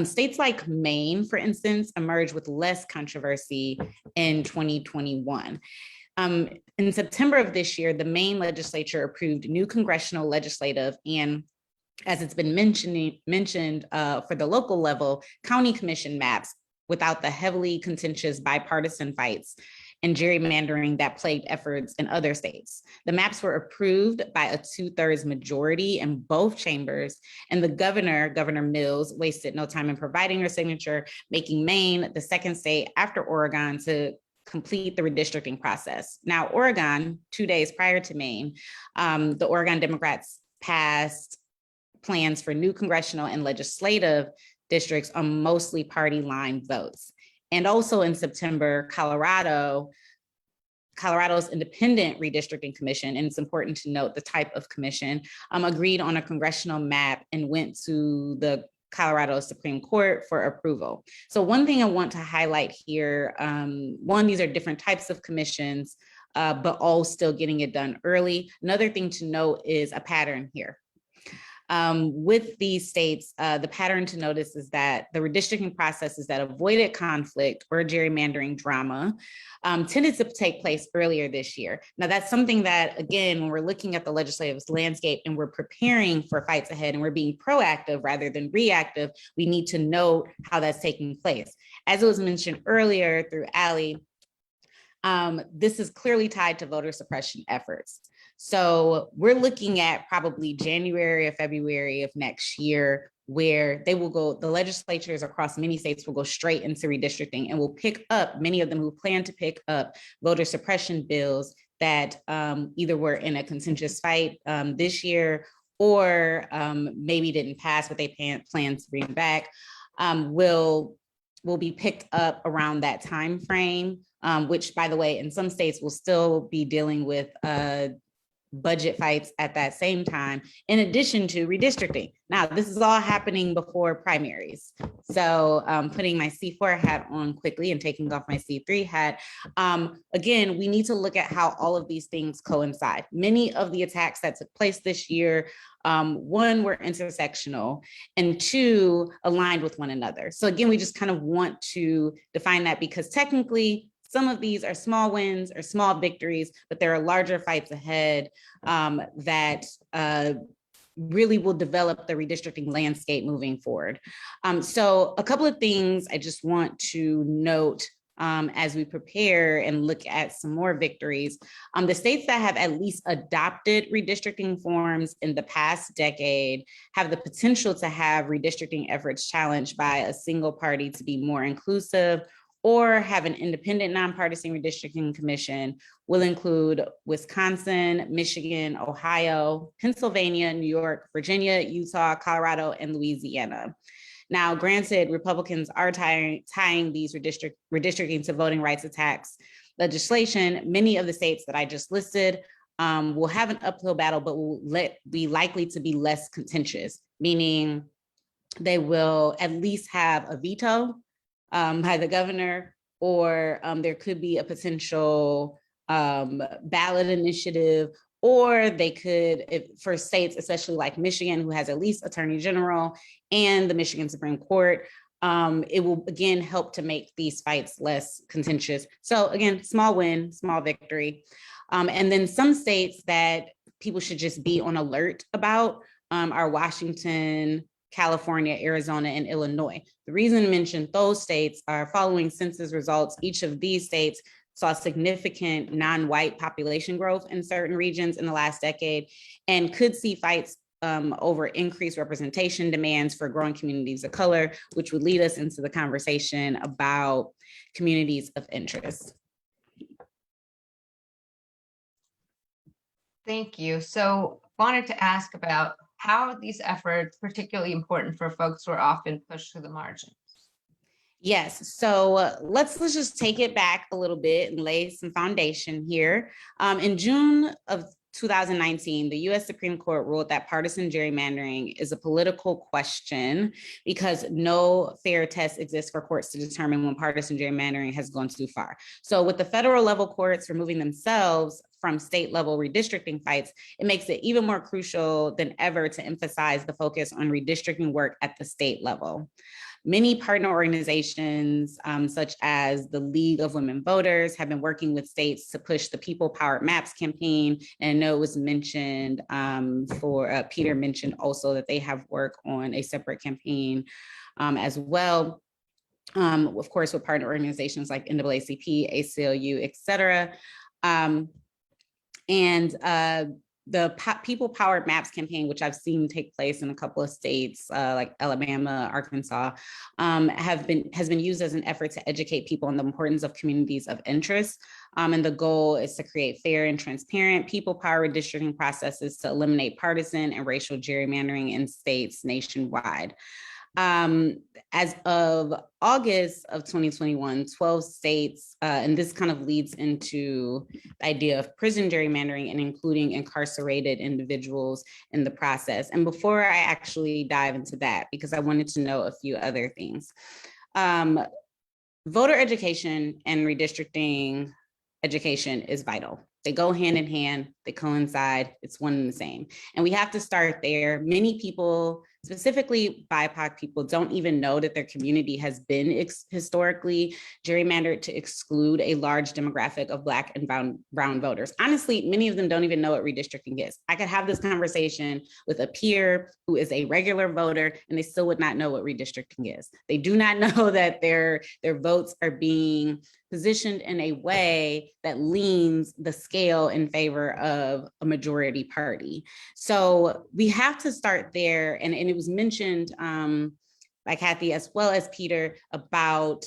States like Maine, for instance, emerged with less controversy in 2021. In September of this year, the Maine legislature approved new congressional legislative and, as it's been mentioned for the local level, county commission maps without the heavily contentious bipartisan fights and gerrymandering that plagued efforts in other states. The maps were approved by a 2/3 majority in both chambers, and the Governor Mills, wasted no time in providing her signature, making Maine the second state after Oregon to complete the redistricting process. Now, Oregon, 2 days prior to Maine, the Oregon Democrats passed plans for new congressional and legislative districts on mostly party line votes. And also in September, Colorado's independent redistricting commission, and it's important to note the type of commission, agreed on a congressional map and went to the Colorado Supreme Court for approval. So one thing I want to highlight here, one, these are different types of commissions, but all still getting it done early. Another thing to note is a pattern here. With these states, the pattern to notice is that the redistricting processes that avoided conflict or gerrymandering drama tended to take place earlier this year. Now, that's something that, again, when we're looking at the legislative landscape and we're preparing for fights ahead and we're being proactive rather than reactive, we need to know how that's taking place. As it was mentioned earlier through Ali, this is clearly tied to voter suppression efforts. So we're looking at probably January or February of next year, where they will go, the legislatures across many states will go straight into redistricting and will pick up, many of them who plan to pick up voter suppression bills that either were in a contentious fight this year or maybe didn't pass, but they plan to bring back, will be picked up around that time frame, which, by the way, in some states will still be dealing with budget fights at that same time, in addition to redistricting. Now, this is all happening before primaries. So putting my C4 hat on quickly and taking off my C3 hat, again, we need to look at how all of these things coincide. Many of the attacks that took place this year, one, were intersectional, and two, aligned with one another. So again, we just kind of want to define that, because technically, some of these are small wins or small victories, but there are larger fights ahead that really will develop the redistricting landscape moving forward. So a couple of things I just want to note as we prepare and look at some more victories. The states that have at least adopted redistricting forms in the past decade have the potential to have redistricting efforts challenged by a single party to be more inclusive, or have an independent nonpartisan redistricting commission, will include Wisconsin, Michigan, Ohio, Pennsylvania, New York, Virginia, Utah, Colorado, and Louisiana. Now, granted, Republicans are tying these redistricting to voting rights attacks legislation. Many of the states that I just listed will have an uphill battle, but will be likely to be less contentious, meaning they will at least have a veto by the governor, or there could be a potential ballot initiative, or they could, for states, especially like Michigan, who has at least attorney general, and the Michigan Supreme Court, it will again help to make these fights less contentious. So again, small win, small victory. And then some states that people should just be on alert about are Washington, California, Arizona, and Illinois. The reason I mentioned those states are following census results. Each of these states saw significant non-white population growth in certain regions in the last decade, and could see fights over increased representation demands for growing communities of color, which would lead us into the conversation about communities of interest. Thank you. So wanted to ask about how are these efforts particularly important for folks who are often pushed to the margins? Yes, so let's just take it back a little bit and lay some foundation here. In June of 2019, the US Supreme Court ruled that partisan gerrymandering is a political question because no fair test exists for courts to determine when partisan gerrymandering has gone too far. So with the federal level courts removing themselves from state level redistricting fights, it makes it even more crucial than ever to emphasize the focus on redistricting work at the state level. Many partner organizations, such as the League of Women Voters, have been working with states to push the People Powered Maps campaign. And I know it was mentioned Peter mentioned also that they have work on a separate campaign as well. of course, with partner organizations like NAACP, ACLU, et cetera. The People Powered Maps campaign, which I've seen take place in a couple of states like Alabama, Arkansas, has been used as an effort to educate people on the importance of communities of interest. And the goal is to create fair and transparent people-powered redistricting processes to eliminate partisan and racial gerrymandering in states nationwide. As of August of 2021, 12 states, and this kind of leads into the idea of prison gerrymandering and including incarcerated individuals in the process. And before I actually dive into that, because I wanted to know a few other things, voter education and redistricting education is vital. They go hand in hand, they coincide, it's one and the same. And we have to start there. Many people, specifically BIPOC people, don't even know that their community has been historically gerrymandered to exclude a large demographic of Black and brown voters. Honestly, many of them don't even know what redistricting is. I could have this conversation with a peer who is a regular voter and they still would not know what redistricting is. They do not know that their votes are being positioned in a way that leans the scale in favor of a majority party. So we have to start there. And it was mentioned by Cathy as well as Peter about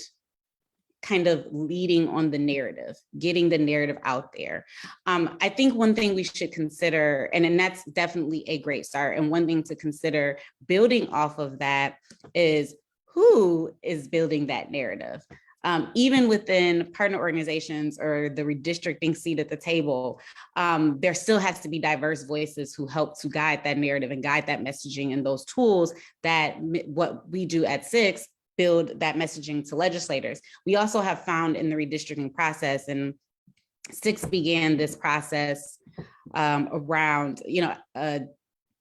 kind of leading on the narrative, getting the narrative out there. I think one thing we should consider, and that's definitely a great start, and one thing to consider building off of that is who is building that narrative. Even within partner organizations or the redistricting seat at the table, there still has to be diverse voices who help to guide that narrative and guide that messaging, and those tools that what we do at SIX build that messaging to legislators. We also have found in the redistricting process, and SIX began this process around,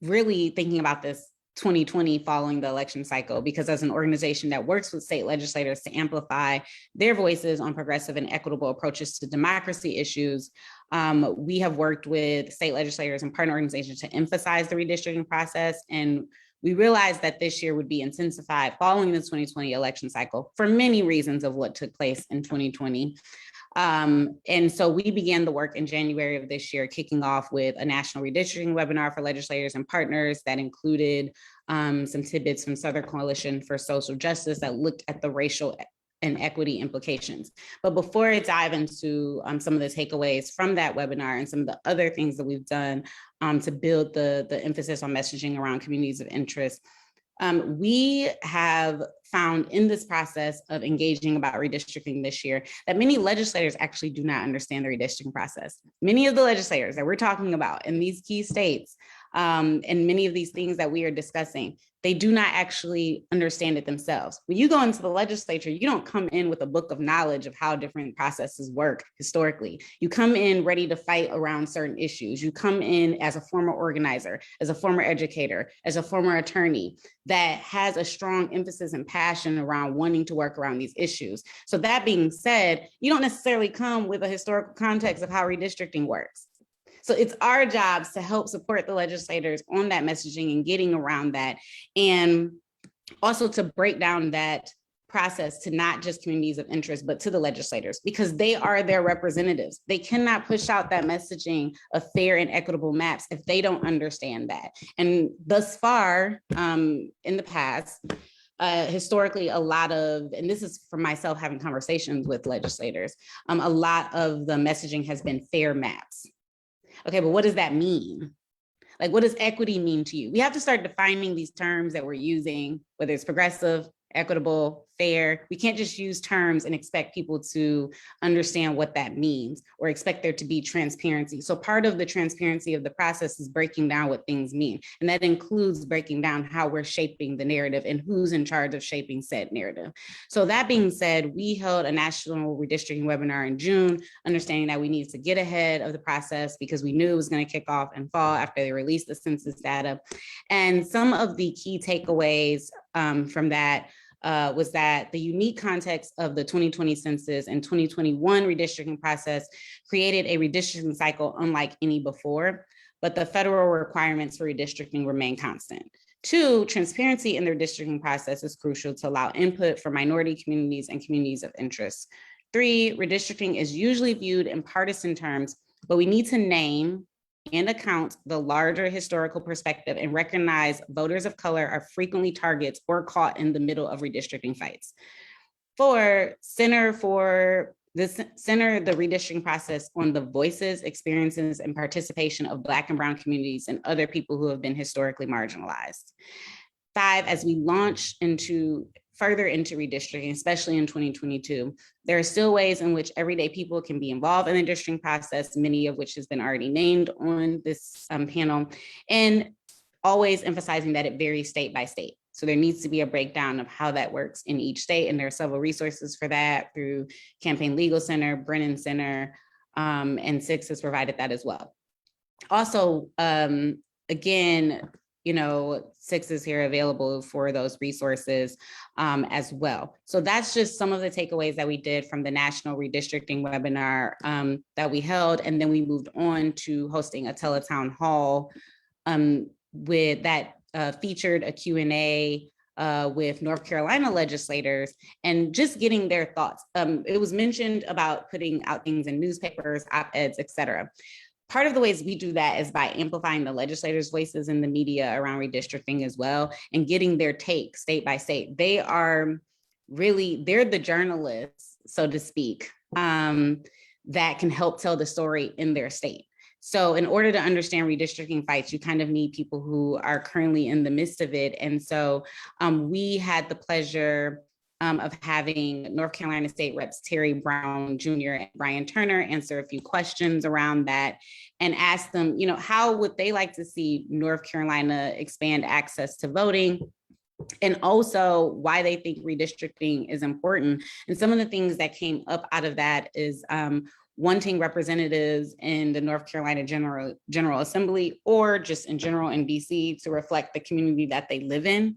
really thinking about this 2020 following the election cycle, because as an organization that works with state legislators to amplify their voices on progressive and equitable approaches to democracy issues, we have worked with state legislators and partner organizations to emphasize the redistricting process. And we realized that this year would be intensified following the 2020 election cycle for many reasons of what took place in 2020. And so we began the work in January of this year, kicking off with a national redistricting webinar for legislators and partners that included some tidbits from Southern Coalition for Social Justice that looked at the racial and equity implications. But before I dive into some of the takeaways from that webinar and some of the other things that we've done to build the emphasis on messaging around communities of interest, we have found in this process of engaging about redistricting this year that many legislators actually do not understand the redistricting process. Many of the legislators that we're talking about in these key states and many of these things that we are discussing, they do not actually understand it themselves. When you go into the legislature, you don't come in with a book of knowledge of how different processes work historically. You come in ready to fight around certain issues. You come in as a former organizer, as a former educator, as a former attorney that has a strong emphasis and passion around wanting to work around these issues. So that being said, you don't necessarily come with a historical context of how redistricting works. So it's our jobs to help support the legislators on that messaging and getting around that, and also to break down that process to not just communities of interest, but to the legislators, because they are their representatives. They cannot push out that messaging of fair and equitable maps if they don't understand that. And thus far, in the past, historically, a lot of, and this is for myself having conversations with legislators, a lot of the messaging has been fair maps. Okay, but what does that mean? Like, what does equity mean to you? We have to start defining these terms that we're using, whether it's progressive, equitable, fair. We can't just use terms and expect people to understand what that means or expect there to be transparency. So part of the transparency of the process is breaking down what things mean. And that includes breaking down how we're shaping the narrative and who's in charge of shaping said narrative. So that being said, we held a national redistricting webinar in June, understanding that we needed to get ahead of the process because we knew it was going to kick off in fall after they released the census data. And some of the key takeaways from that was that the unique context of the 2020 census and 2021 redistricting process created a redistricting cycle unlike any before, but the federal requirements for redistricting remain constant. 2, transparency in the redistricting process is crucial to allow input from minority communities and communities of interest. 3, redistricting is usually viewed in partisan terms, but we need to name and account the larger historical perspective and recognize voters of color are frequently targets or caught in the middle of redistricting fights. 4, center the redistricting process on the voices, experiences, and participation of Black and Brown communities and other people who have been historically marginalized. 5, as we launch further into redistricting, especially in 2022, there are still ways in which everyday people can be involved in the districting process, many of which has been already named on this panel, and always emphasizing that it varies state by state. So there needs to be a breakdown of how that works in each state, and there are several resources for that through Campaign Legal Center, Brennan Center, and SIX has provided that as well. Also, again, SIX is here available for those resources as well. So that's just some of the takeaways that we did from the National Redistricting webinar that we held. And then we moved on to hosting a teletown hall with that featured a Q&A with North Carolina legislators and just getting their thoughts. It was mentioned about putting out things in newspapers, op-eds, et cetera. Part of the ways we do that is by amplifying the legislators' voices in the media around redistricting as well and getting their take state by state. They're the journalists, so to speak, that can help tell the story in their state. So in order to understand redistricting fights, you kind of need people who are currently in the midst of it. And so we had the pleasure of having North Carolina State Reps Terry Brown Jr. and Brian Turner answer a few questions around that and ask them, how would they like to see North Carolina expand access to voting, and also why they think redistricting is important. And some of the things that came up out of that is wanting representatives in the North Carolina General Assembly or just in general in DC to reflect the community that they live in.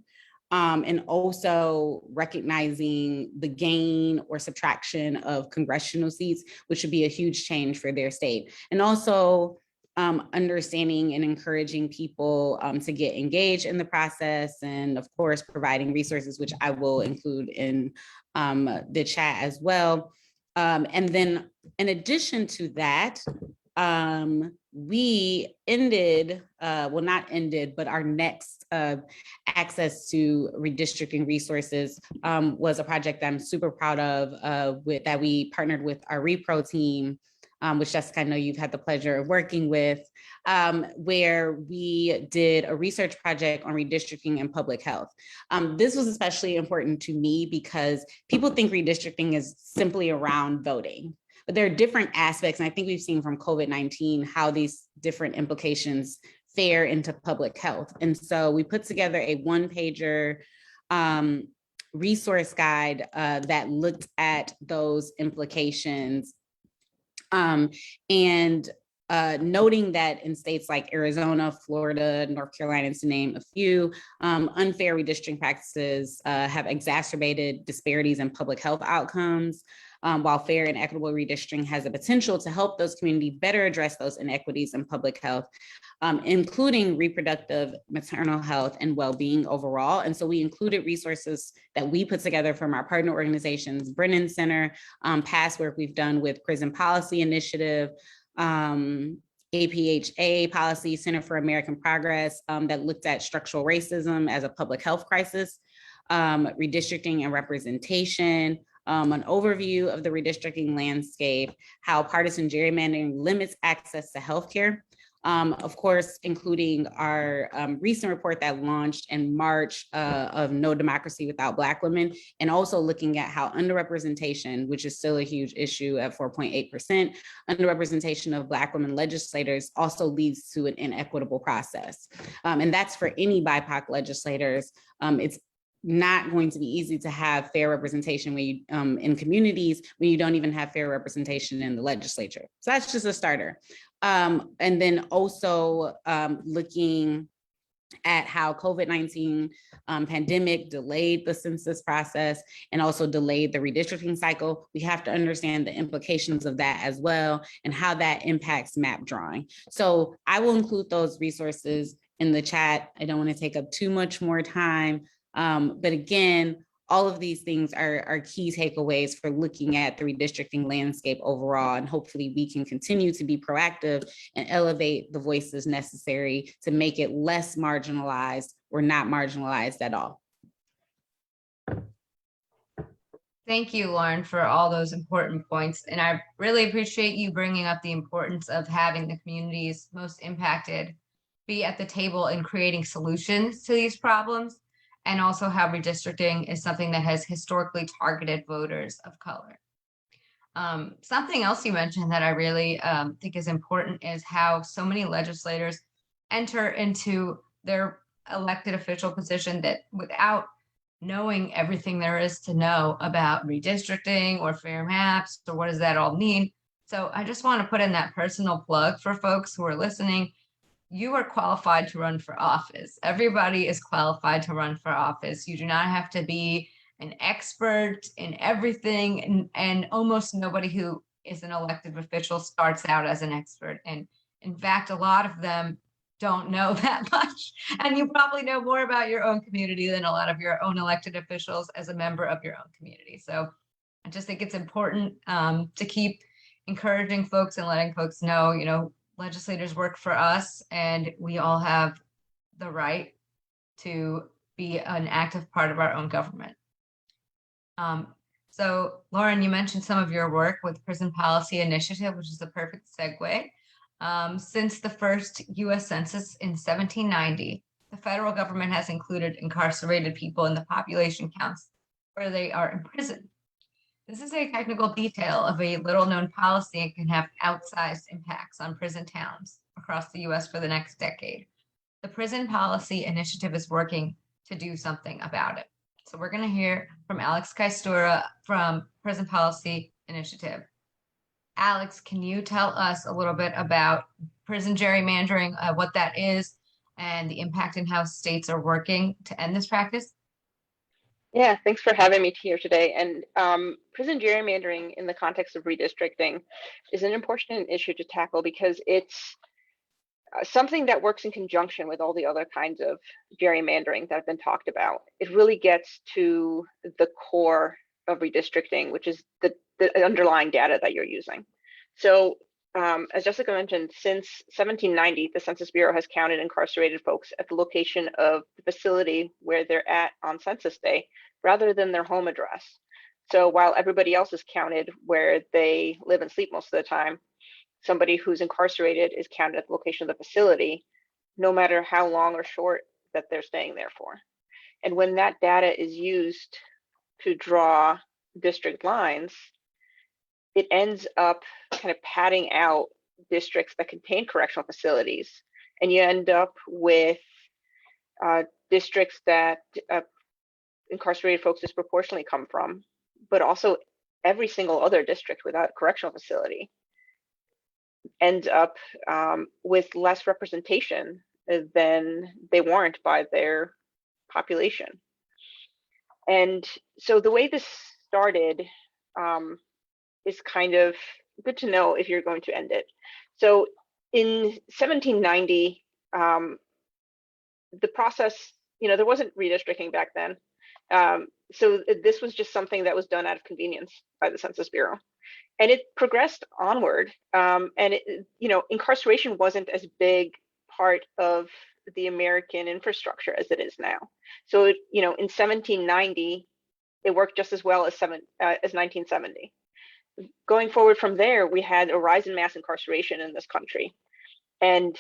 And also recognizing the gain or subtraction of congressional seats, which would be a huge change for their state. And also understanding and encouraging people to get engaged in the process, and of course, providing resources, which I will include in the chat as well. And then in addition to that, we ended, well, not ended, but our next access to redistricting resources was a project that I'm super proud of that we partnered with our Repro team, which Jessica, I know you've had the pleasure of working with, where we did a research project on redistricting and public health. This was especially important to me because people think redistricting is simply around voting. But there are different aspects, and I think we've seen from COVID-19 how these different implications fare into public health. And so we put together a one-pager resource guide that looked at those implications, and noting that in states like Arizona, Florida, North Carolina, to name a few, unfair redistricting practices have exacerbated disparities in public health outcomes. While fair and equitable redistricting has the potential to help those communities better address those inequities in public health, including reproductive, maternal health, and well-being overall. And so we included resources that we put together from our partner organizations, Brennan Center, past work we've done with Prison Policy Initiative, APHA Policy, Center for American Progress, that looked at structural racism as a public health crisis, redistricting and representation, an overview of the redistricting landscape, how partisan gerrymandering limits access to healthcare. Of course, including our recent report that launched in March of No Democracy Without Black Women, and also looking at how underrepresentation, which is still a huge issue at 4.8%, underrepresentation of Black women legislators also leads to an inequitable process. And that's for any BIPOC legislators. It's not going to be easy to have fair representation when you, in communities when you don't even have fair representation in the legislature. So that's just a starter. And then also looking at how COVID-19 pandemic delayed the census process and also delayed the redistricting cycle. We have to understand the implications of that as well and how that impacts map drawing. So I will include those resources in the chat. I don't want to take up too much more time. But again, all of these things are key takeaways for looking at the redistricting landscape overall. And hopefully we can continue to be proactive and elevate the voices necessary to make it less marginalized or not marginalized at all. Thank you, Lauren, for all those important points. And I really appreciate you bringing up the importance of having the communities most impacted be at the table in creating solutions to these problems, and also how redistricting is something that has historically targeted voters of color. Something else you mentioned that I really think is important is how so many legislators enter into their elected official position that without knowing everything there is to know about redistricting or fair maps or what does that all mean. So I just want to put in that personal plug for folks who are listening. You are qualified to run for office. Everybody is qualified to run for office. You do not have to be an expert in everything, and almost nobody who is an elected official starts out as an expert. And in fact, a lot of them don't know that much. And you probably know more about your own community than a lot of your own elected officials as a member of your own community. So I just think it's important to keep encouraging folks and letting folks know, you know, legislators work for us and we all have the right to be an active part of our own government. So Lauren, you mentioned some of your work with Prison Policy Initiative, which is a perfect segue. Since the first US Census in 1790, the federal government has included incarcerated people in the population counts where they are imprisoned. This is a technical detail of a little known policy and can have outsized impacts on prison towns across the US for the next decade. The Prison Policy Initiative is working to do something about it. So we're going to hear from Aleks Kajstura from Prison Policy Initiative. Aleks, can you tell us a little bit about prison gerrymandering, what that is, and the impact in how states are working to end this practice? Yeah, thanks for having me here today. And prison gerrymandering in the context of redistricting is an important issue to tackle because it's something that works in conjunction with all the other kinds of gerrymandering that have been talked about. It really gets to the core of redistricting, which is the underlying data that you're using. So as Jessica mentioned, since 1790, the Census Bureau has counted incarcerated folks at the location of the facility where they're at on census day, rather than their home address. So while everybody else is counted where they live and sleep most of the time, somebody who's incarcerated is counted at the location of the facility, no matter how long or short that they're staying there for. And when that data is used to draw district lines, it ends up kind of padding out districts that contain correctional facilities. And you end up with districts that incarcerated folks disproportionately come from, but also every single other district without a correctional facility ends up with less representation than they warrant by their population. And so the way this started is kind of good to know if you're going to end it. So in 1790, the process, you know, there wasn't redistricting back then. So this was just something that was done out of convenience by the Census Bureau. And it progressed onward. And, it, you know, incarceration wasn't as big part of the American infrastructure as it is now. So, you know, in 1790, it worked just as well as 1970. Going forward from there, we had a rise in mass incarceration in this country. And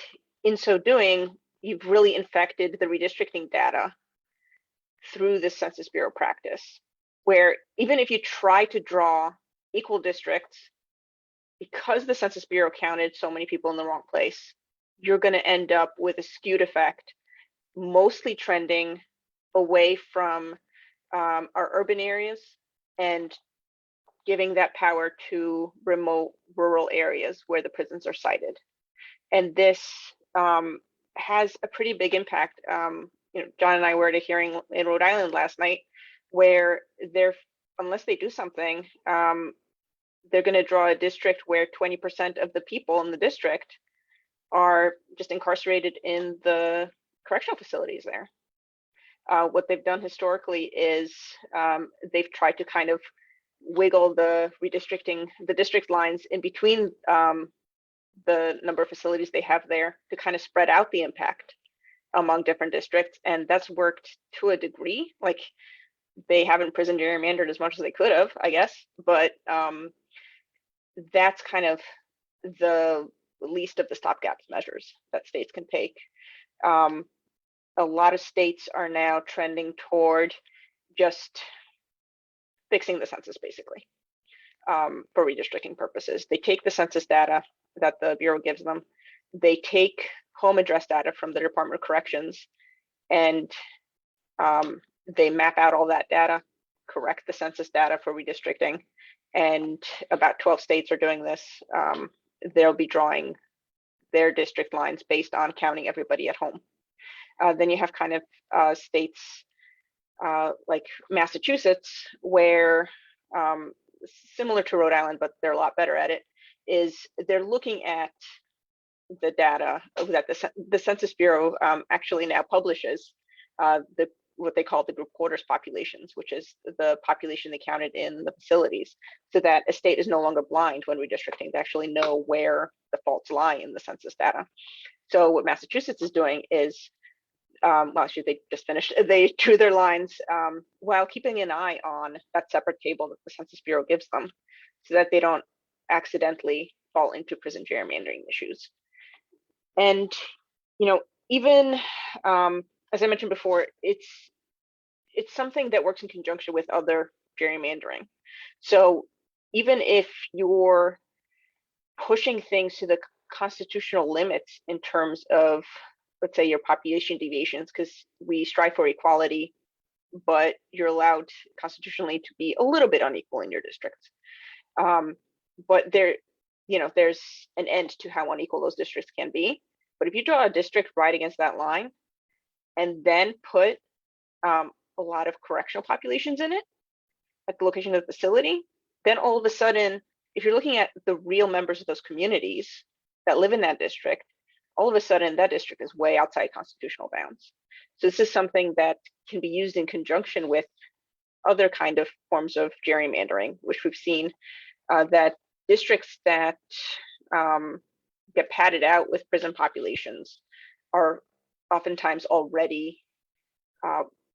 in so doing, you've really infected the redistricting data through the Census Bureau practice, where even if you try to draw equal districts, because the Census Bureau counted so many people in the wrong place, you're going to end up with a skewed effect, mostly trending away from our urban areas and giving that power to remote rural areas where the prisons are sited. And this has a pretty big impact. You know, John and I were at a hearing in Rhode Island last night where unless they do something, they're going to draw a district where 20% of the people in the district are just incarcerated in the correctional facilities there. What they've done historically is they've tried to kind of wiggle the redistricting, the district lines in between the number of facilities they have there to kind of spread out the impact among different districts. And that's worked to a degree. Like, they haven't prison gerrymandered as much as they could have, I guess, but that's kind of the least of the stopgap measures that states can take. A lot of states are now trending toward just fixing the census, basically, for redistricting purposes. They take the census data that the Bureau gives them, they take home address data from the Department of Corrections, and they map out all that data, correct the census data for redistricting, and about 12 states are doing this. They'll be drawing their district lines based on counting everybody at home. Then you have kind of states like Massachusetts, where similar to Rhode Island, but they're a lot better at it, is they're looking at the data that the Census Bureau actually now publishes, what they call the group quarters populations, which is the population they counted in the facilities, so that a state is no longer blind when redistricting. They actually know where the faults lie in the census data. So what Massachusetts is doing is, well, actually, they just finished, they drew their lines while keeping an eye on that separate table that the Census Bureau gives them, so that they don't accidentally fall into prison gerrymandering issues. And, you know, even as I mentioned before, it's something that works in conjunction with other gerrymandering. So even if you're pushing things to the constitutional limits in terms of, let's say, your population deviations, because we strive for equality, but you're allowed constitutionally to be a little bit unequal in your districts. But there, you know, there's an end to how unequal those districts can be. But if you draw a district right against that line, and then put a lot of correctional populations in it at the location of the facility, then all of a sudden, if you're looking at the real members of those communities that live in that district, all of a sudden that district is way outside constitutional bounds. So this is something that can be used in conjunction with other kind of forms of gerrymandering, which we've seen that districts that get padded out with prison populations are oftentimes already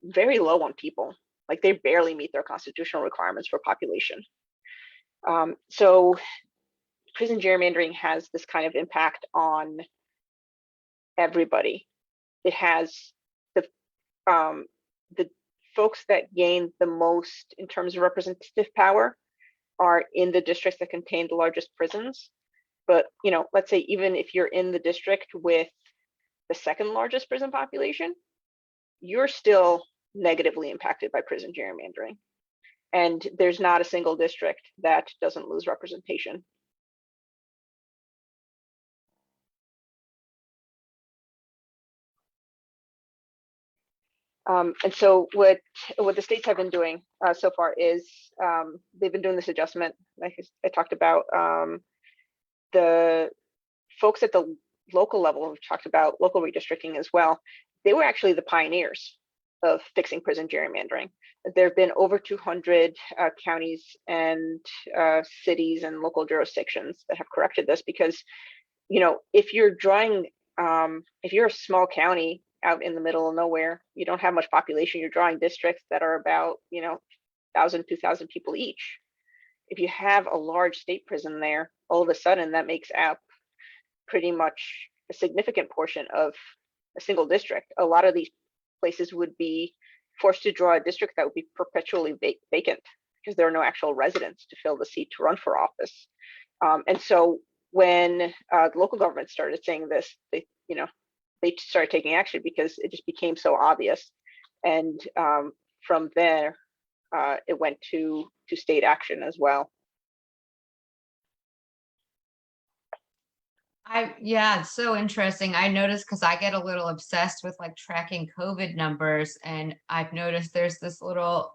very low on people. Like, they barely meet their constitutional requirements for population. So prison gerrymandering has this kind of impact on everybody. It has the folks that gain the most in terms of representative power are in the districts that contain the largest prisons. But, you know, let's say even if you're in the district with the second largest prison population, you're still negatively impacted by prison gerrymandering. And there's not a single district that doesn't lose representation. And so what the states have been doing so far is they've been doing this adjustment, like I talked about. The folks at the local level have talked about local redistricting as well. They were actually the pioneers of fixing prison gerrymandering. There have been over 200 counties and cities and local jurisdictions that have corrected this, because, you know, if you're drawing, if you're a small county out in the middle of nowhere, you don't have much population, you're drawing districts that are about, you know, 1,000, 2,000 people each. If you have a large state prison there, all of a sudden that makes up pretty much a significant portion of a single district. A lot of these places would be forced to draw a district that would be perpetually vacant, because there are no actual residents to fill the seat to run for office. And so when the local government started saying this, they started taking action, because it just became so obvious. And from there, it went to state action as well. Yeah, it's so interesting. I noticed, because I get a little obsessed with like tracking COVID numbers, and I've noticed there's this little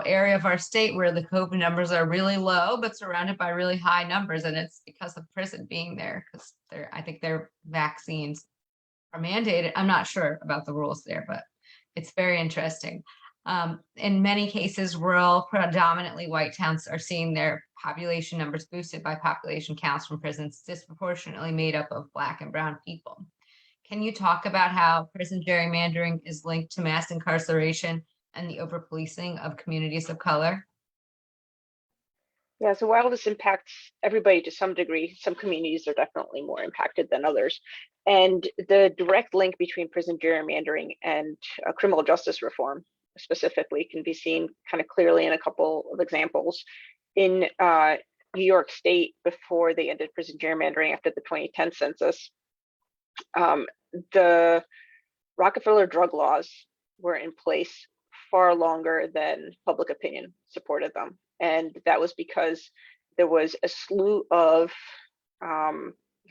area of our state where the COVID numbers are really low, but surrounded by really high numbers, and it's because of prison being there, because I think their vaccines are mandated. I'm not sure about the rules there, but it's very interesting. In many cases, rural, predominantly white towns are seeing their population numbers boosted by population counts from prisons disproportionately made up of Black and brown people. Can you talk about how prison gerrymandering is linked to mass incarceration and the over-policing of communities of color? Yeah, so while this impacts everybody to some degree, some communities are definitely more impacted than others. And the direct link between prison gerrymandering and criminal justice reform specifically can be seen kind of clearly in a couple of examples. In New York State, before they ended prison gerrymandering after the 2010 census, the Rockefeller drug laws were in place far longer than public opinion supported them. And that was because there was a slew of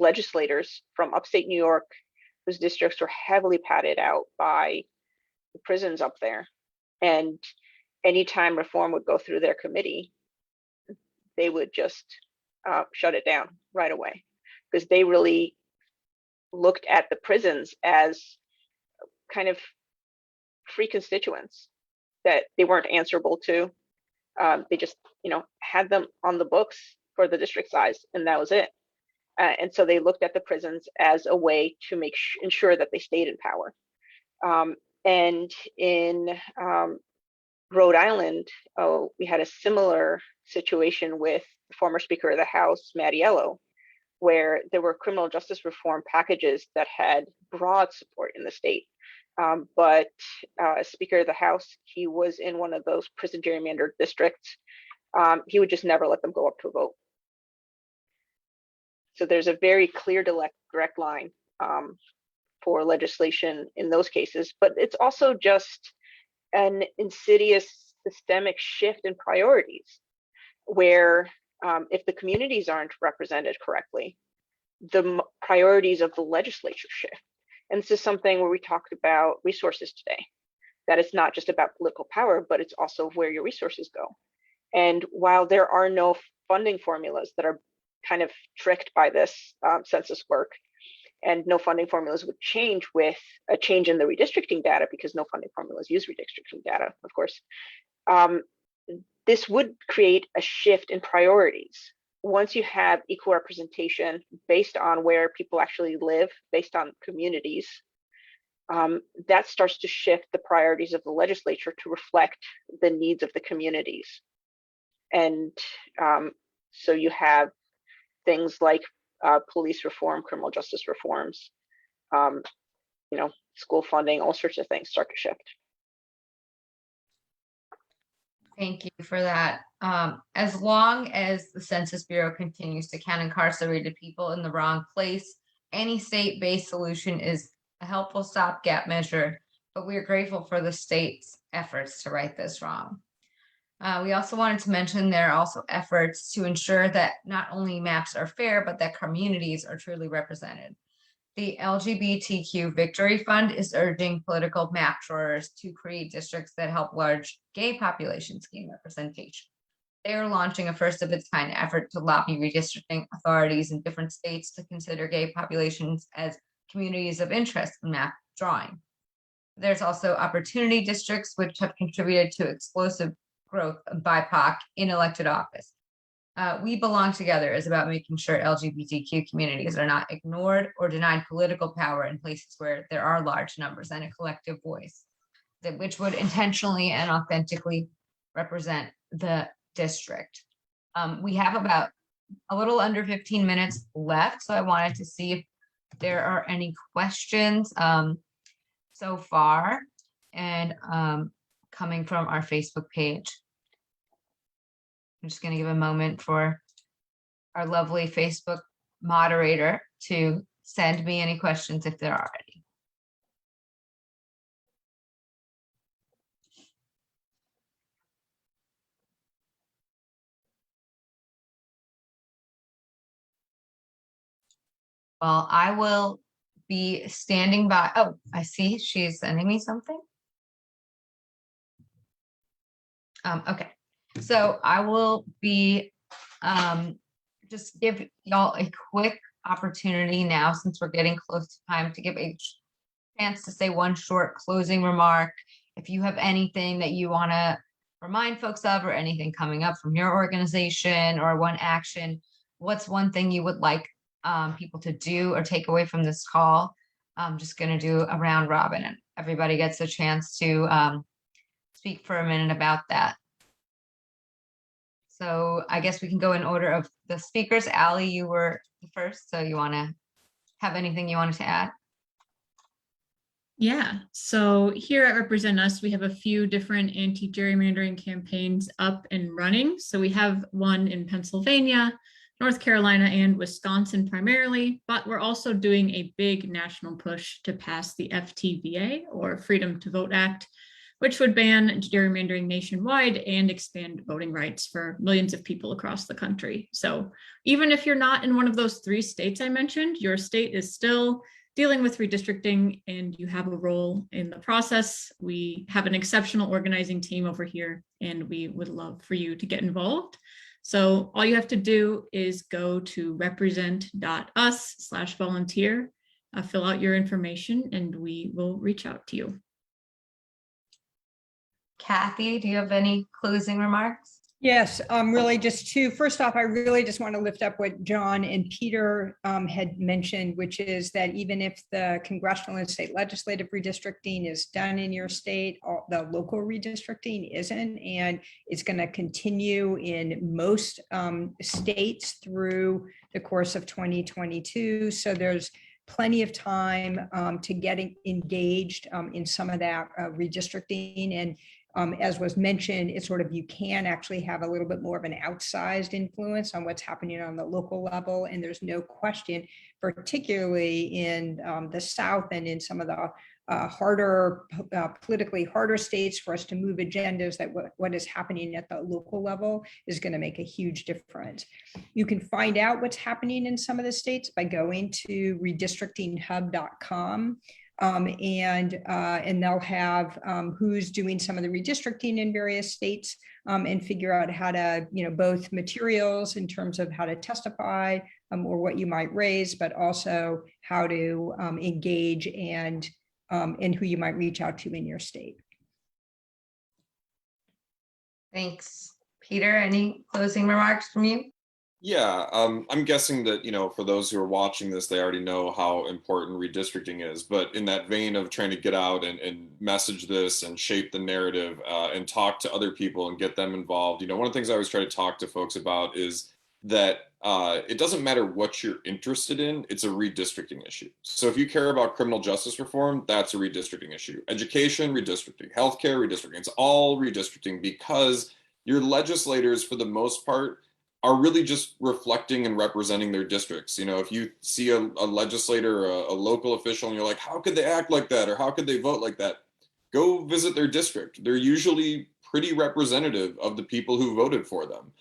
legislators from upstate New York whose districts were heavily padded out by the prisons up there. And anytime reform would go through their committee, they would just shut it down right away, because they really looked at the prisons as kind of free constituents that they weren't answerable to. They just, had them on the books for the district size, and that was it. And so they looked at the prisons as a way to ensure that they stayed in power. And in Rhode Island, we had a similar situation with the former Speaker of the House, Marion, where there were criminal justice reform packages that had broad support in the state. But as Speaker of the House, he was in one of those prison gerrymandered districts. He would just never let them go up to a vote. So there's a very clear direct line for legislation in those cases, but it's also just an insidious systemic shift in priorities, where if the communities aren't represented correctly, the priorities of the legislature shift. And this is something where we talked about resources today, that it's not just about political power, but it's also where your resources go. And while there are no funding formulas that are kind of tricked by this census work, and no funding formulas would change with a change in the redistricting data, because no funding formulas use redistricting data, of course, this would create a shift in priorities. Once you have equal representation based on where people actually live, based on communities, that starts to shift the priorities of the legislature to reflect the needs of the communities. And so you have things like police reform, criminal justice reforms, school funding, all sorts of things start to shift. Thank you for that. As long as the Census Bureau continues to count incarcerated people in the wrong place, any state-based solution is a helpful stopgap measure, but we are grateful for the state's efforts to right this wrong. We also wanted to mention there are also efforts to ensure that not only maps are fair, but that communities are truly represented. The LGBTQ Victory Fund is urging political map drawers to create districts that help large gay populations gain representation. They are launching a first of its kind effort to lobby redistricting authorities in different states to consider gay populations as communities of interest in map drawing. There's also opportunity districts, which have contributed to explosive growth of BIPOC in elected office. We Belong Together is about making sure LGBTQ communities are not ignored or denied political power in places where there are large numbers and a collective voice, which would intentionally and authentically represent the district. We have about a little under 15 minutes left, so I wanted to see if there are any questions so far, and coming from our Facebook page. I'm just going to give a moment for our lovely Facebook moderator to send me any questions if there are any. Well, I will be standing by. Oh, I see she's sending me something. Okay. So I will be just give y'all a quick opportunity now, since we're getting close to time, to give chance to say one short closing remark. If you have anything that you want to remind folks of, or anything coming up from your organization, or one action, what's one thing you would like people to do or take away from this call? I'm just going to do a round robin and everybody gets a chance to speak for a minute about that. So I guess we can go in order of the speakers. Allie, you were the first, so you want to have anything you wanted to add? Yeah, so here at Represent Us, we have a few different anti-gerrymandering campaigns up and running. So we have one in Pennsylvania, North Carolina, and Wisconsin primarily, but we're also doing a big national push to pass the FTVA, or Freedom to Vote Act, which would ban gerrymandering nationwide and expand voting rights for millions of people across the country. So even if you're not in one of those 3 states I mentioned, your state is still dealing with redistricting and you have a role in the process. We have an exceptional organizing team over here and we would love for you to get involved. So all you have to do is go to represent.us/volunteer, fill out your information and we will reach out to you. Cathy, do you have any closing remarks? Yes, really just first off, I really just want to lift up what John and Peter had mentioned, which is that even if the congressional and state legislative redistricting is done in your state, the local redistricting isn't, and it's going to continue in most states through the course of 2022. So there's plenty of time to get engaged in some of that redistricting. And as was mentioned, it's sort of, you can actually have a little bit more of an outsized influence on what's happening on the local level. And there's no question, particularly in the South and in some of the politically harder states, for us to move agendas, that what is happening at the local level is going to make a huge difference. You can find out what's happening in some of the states by going to redistrictinghub.com. And they'll have who's doing some of the redistricting in various states, and figure out how to, both materials in terms of how to testify or what you might raise, but also how to engage and who you might reach out to in your state. Thanks. Peter, any closing remarks from you? Yeah, I'm guessing that, for those who are watching this, they already know how important redistricting is. But in that vein of trying to get out and message this and shape the narrative and talk to other people and get them involved, one of the things I always try to talk to folks about is that it doesn't matter what you're interested in, it's a redistricting issue. So if you care about criminal justice reform, that's a redistricting issue. Education, redistricting. Healthcare, redistricting. It's all redistricting, because your legislators, for the most part, are really just reflecting and representing their districts. If you see a legislator, a local official, and you're like, how could they act like that? Or how could they vote like that? Go visit their district. They're usually pretty representative of the people who voted for them.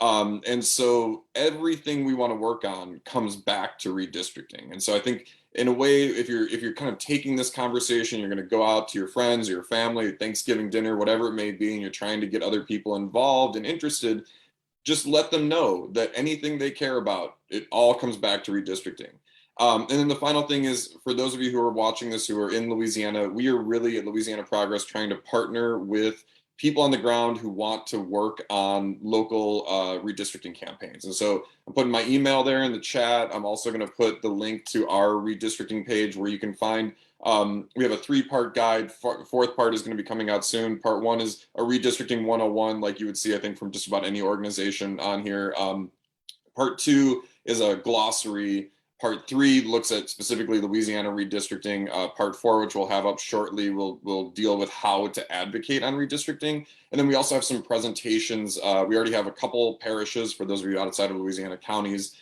And so everything we want to work on comes back to redistricting. And so I think, in a way, if you're kind of taking this conversation, you're going to go out to your friends, your family, Thanksgiving dinner, whatever it may be, and you're trying to get other people involved and interested, just let them know that anything they care about, it all comes back to redistricting. And then the final thing is, for those of you who are watching this, who are in Louisiana, we are really at Louisiana Progress trying to partner with people on the ground who want to work on local redistricting campaigns. And so I'm putting my email there in the chat. I'm also going to put the link to our redistricting page where you can find, we have a 3-part guide. 4th part is going to be coming out soon. Part 1 is a redistricting 101, like you would see, I think, from just about any organization on here. Part 2 is a glossary. Part 3 looks at specifically Louisiana redistricting. Part 4, which we'll have up shortly, will deal with how to advocate on redistricting. And then we also have some presentations. We already have a couple parishes, for those of you outside of Louisiana counties,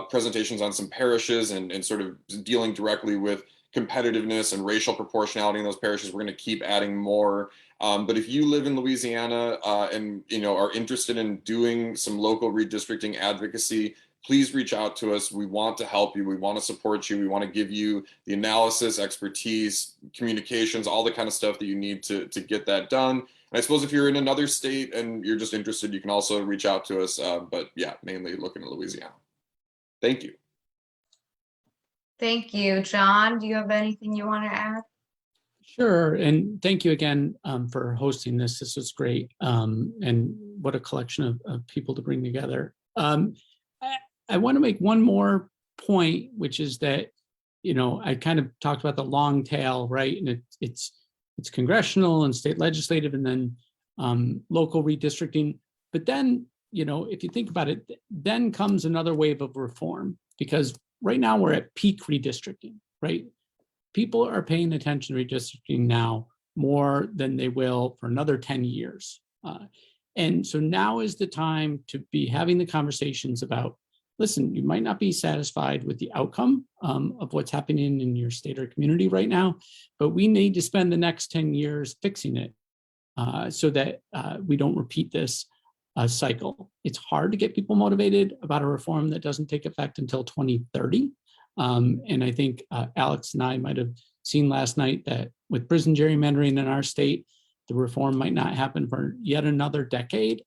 presentations on some parishes and sort of dealing directly with competitiveness and racial proportionality in those parishes. We're going to keep adding more. But if you live in Louisiana and are interested in doing some local redistricting advocacy, please reach out to us. We want to help you. We want to support you. We want to give you the analysis, expertise, communications, all the kind of stuff that you need to get that done. And I suppose if you're in another state and you're just interested, you can also reach out to us. But yeah, mainly looking at Louisiana. Thank you. Thank you. John, do you have anything you want to add? Sure, and thank you again for hosting this. This was great, and what a collection of people to bring together. I want to make one more point, which is that, you know, I kind of talked about the long tail, right? And it's congressional and state legislative, and then local redistricting. But then, you know, if you think about it, then comes another wave of reform, because right now we're at peak redistricting, right? People are paying attention to redistricting now more than they will for another 10 years. And so now is the time to be having the conversations about, listen, you might not be satisfied with the outcome of what's happening in your state or community right now, but we need to spend the next 10 years fixing it so that we don't repeat this cycle. It's hard to get people motivated about a reform that doesn't take effect until 2030. And I think Aleks and I might have seen last night that with prison gerrymandering in our state, the reform might not happen for yet another decade.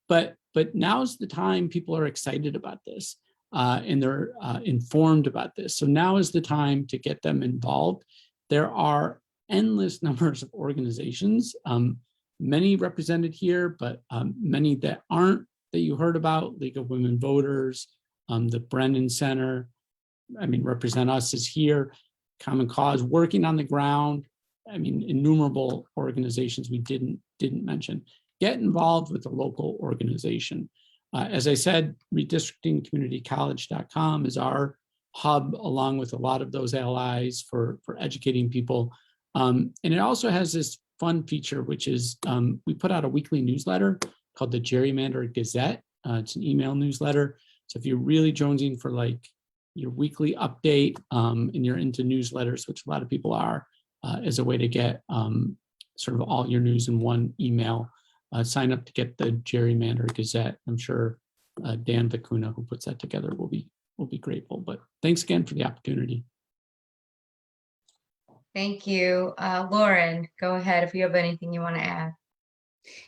But now's the time people are excited about this and they're informed about this. So now is the time to get them involved. There are endless numbers of organizations, many represented here, but many that aren't, that you heard about: League of Women Voters, the Brennan Center. I mean, RepresentUs is here, Common Cause, working on the ground. I mean, innumerable organizations we didn't mention. Get involved with the local organization. As I said, redistrictingcommunitycollege.com is our hub, along with a lot of those allies for educating people. And it also has this fun feature, which is we put out a weekly newsletter called the Gerrymander Gazette. It's an email newsletter. So if you're really jonesing for like your weekly update and you're into newsletters, which a lot of people are, as a way to get sort of all your news in one email, sign up to get the Gerrymander Gazette. I'm sure Dan Vicuna, who puts that together, will be grateful. But thanks again for the opportunity. Thank you. Lauren, go ahead if you have anything you want to add.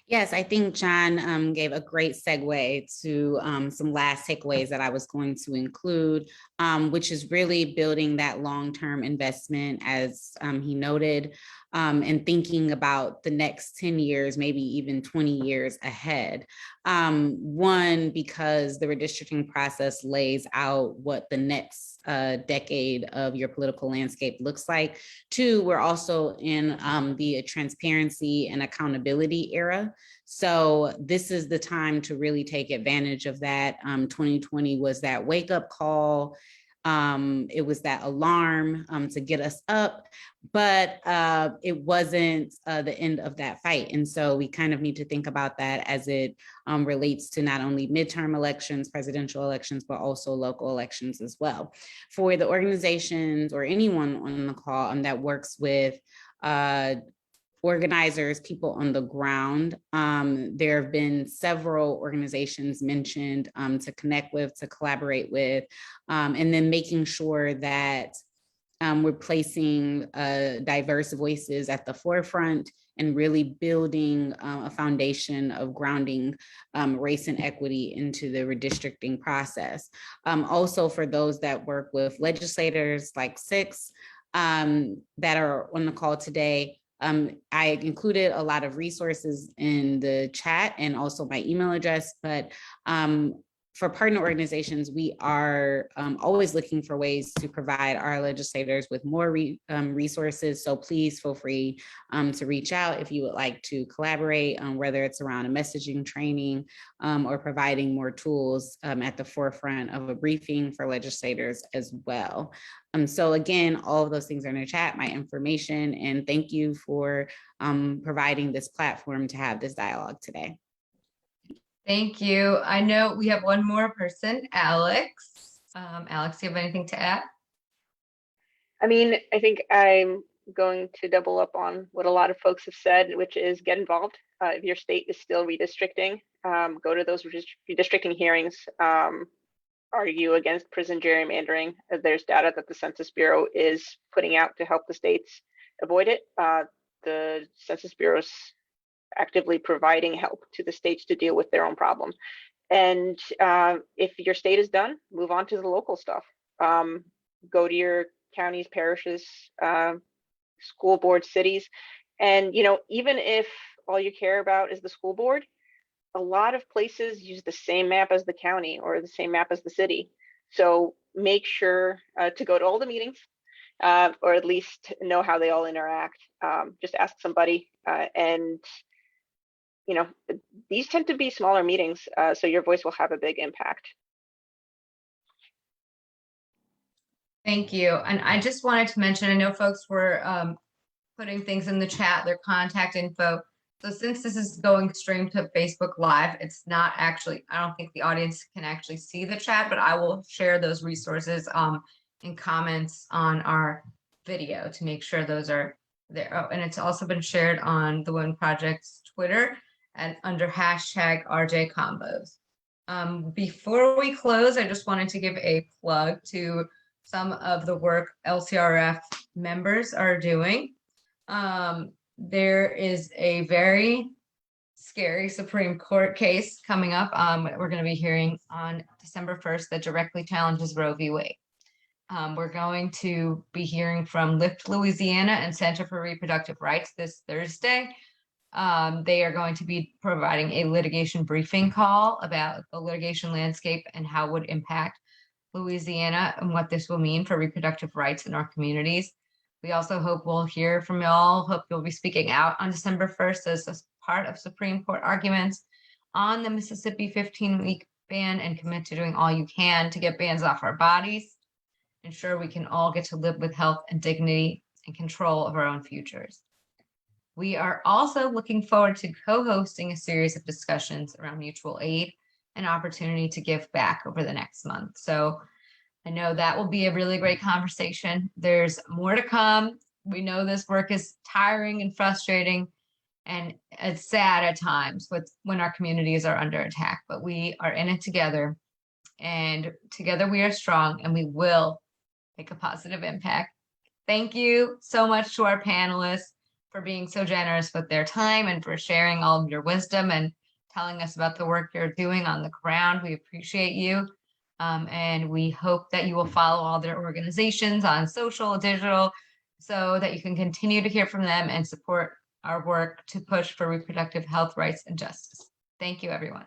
Yes, I think John gave a great segue to some last takeaways that I was going to include, which is really building that long-term investment, as he noted, and thinking about the next 10 years, maybe even 20 years ahead. One, because the redistricting process lays out what the next decade of your political landscape looks like. Two, we're also in the transparency and accountability era. So this is the time to really take advantage of that. 2020 was that wake-up call. It was that alarm to get us up, but it wasn't the end of that fight. And so we kind of need to think about that as it relates to not only midterm elections, presidential elections, but also local elections as well. For the organizations or anyone on the call that works with organizers, people on the ground. There have been several organizations mentioned to connect with, to collaborate with, and then making sure that we're placing diverse voices at the forefront and really building a foundation of grounding race and equity into the redistricting process. Also, for those that work with legislators like Six that are on the call today, I included a lot of resources in the chat and also my email address, but for partner organizations, we are always looking for ways to provide our legislators with more resources. So please feel free to reach out if you would like to collaborate, whether it's around a messaging training or providing more tools at the forefront of a briefing for legislators as well. So again, all of those things are in the chat, my information, and thank you for providing this platform to have this dialogue today. Thank you. I know we have one more person, Aleks. Aleks, do you have anything to add? I mean, I think I'm going to double up on what a lot of folks have said, which is get involved. If your state is still redistricting, go to those redistricting hearings, argue against prison gerrymandering. There's data that the Census Bureau is putting out to help the states avoid it. The Census Bureau's actively providing help to the states to deal with their own problem. And if your state is done, move on to the local stuff. Go to your counties, parishes, school board cities. And, you know, even if all you care about is the school board, a lot of places use the same map as the county or the same map as the city. So make sure to go to all the meetings, or at least know how they all interact. Just ask somebody, and you know, these tend to be smaller meetings, so your voice will have a big impact. Thank you. And I just wanted to mention, I know folks were putting things in the chat, their contact info. So since this is going stream to Facebook Live, it's not actually, I don't think the audience can actually see the chat, but I will share those resources in comments on our video to make sure those are there. Oh, and it's also been shared on the Women Project's Twitter and under hashtag RJ Combos. Before we close, I just wanted to give a plug to some of the work LCRF members are doing. There is a very scary Supreme Court case coming up. We're going to be hearing on December 1st that directly challenges Roe v. Wade. We're going to be hearing from Lift Louisiana and Center for Reproductive Rights this Thursday. They are going to be providing a litigation briefing call about the litigation landscape and how it would impact Louisiana and what this will mean for reproductive rights in our communities. We also hope we'll hear from y'all. Hope you'll be speaking out on December 1st as part of Supreme Court arguments on the Mississippi 15-week ban, and commit to doing all you can to get bans off our bodies. Ensure we can all get to live with health and dignity and control of our own futures. We are also looking forward to co-hosting a series of discussions around mutual aid and opportunity to give back over the next month. So I know that will be a really great conversation. There's more to come. We know this work is tiring and frustrating, and it's sad at times when our communities are under attack, but we are in it together, and together we are strong, and we will make a positive impact. Thank you so much to our panelists for being so generous with their time and for sharing all of your wisdom and telling us about the work you're doing on the ground. We appreciate you. And we hope that you will follow all their organizations on social, digital, so that you can continue to hear from them and support our work to push for reproductive health rights and justice. Thank you, everyone.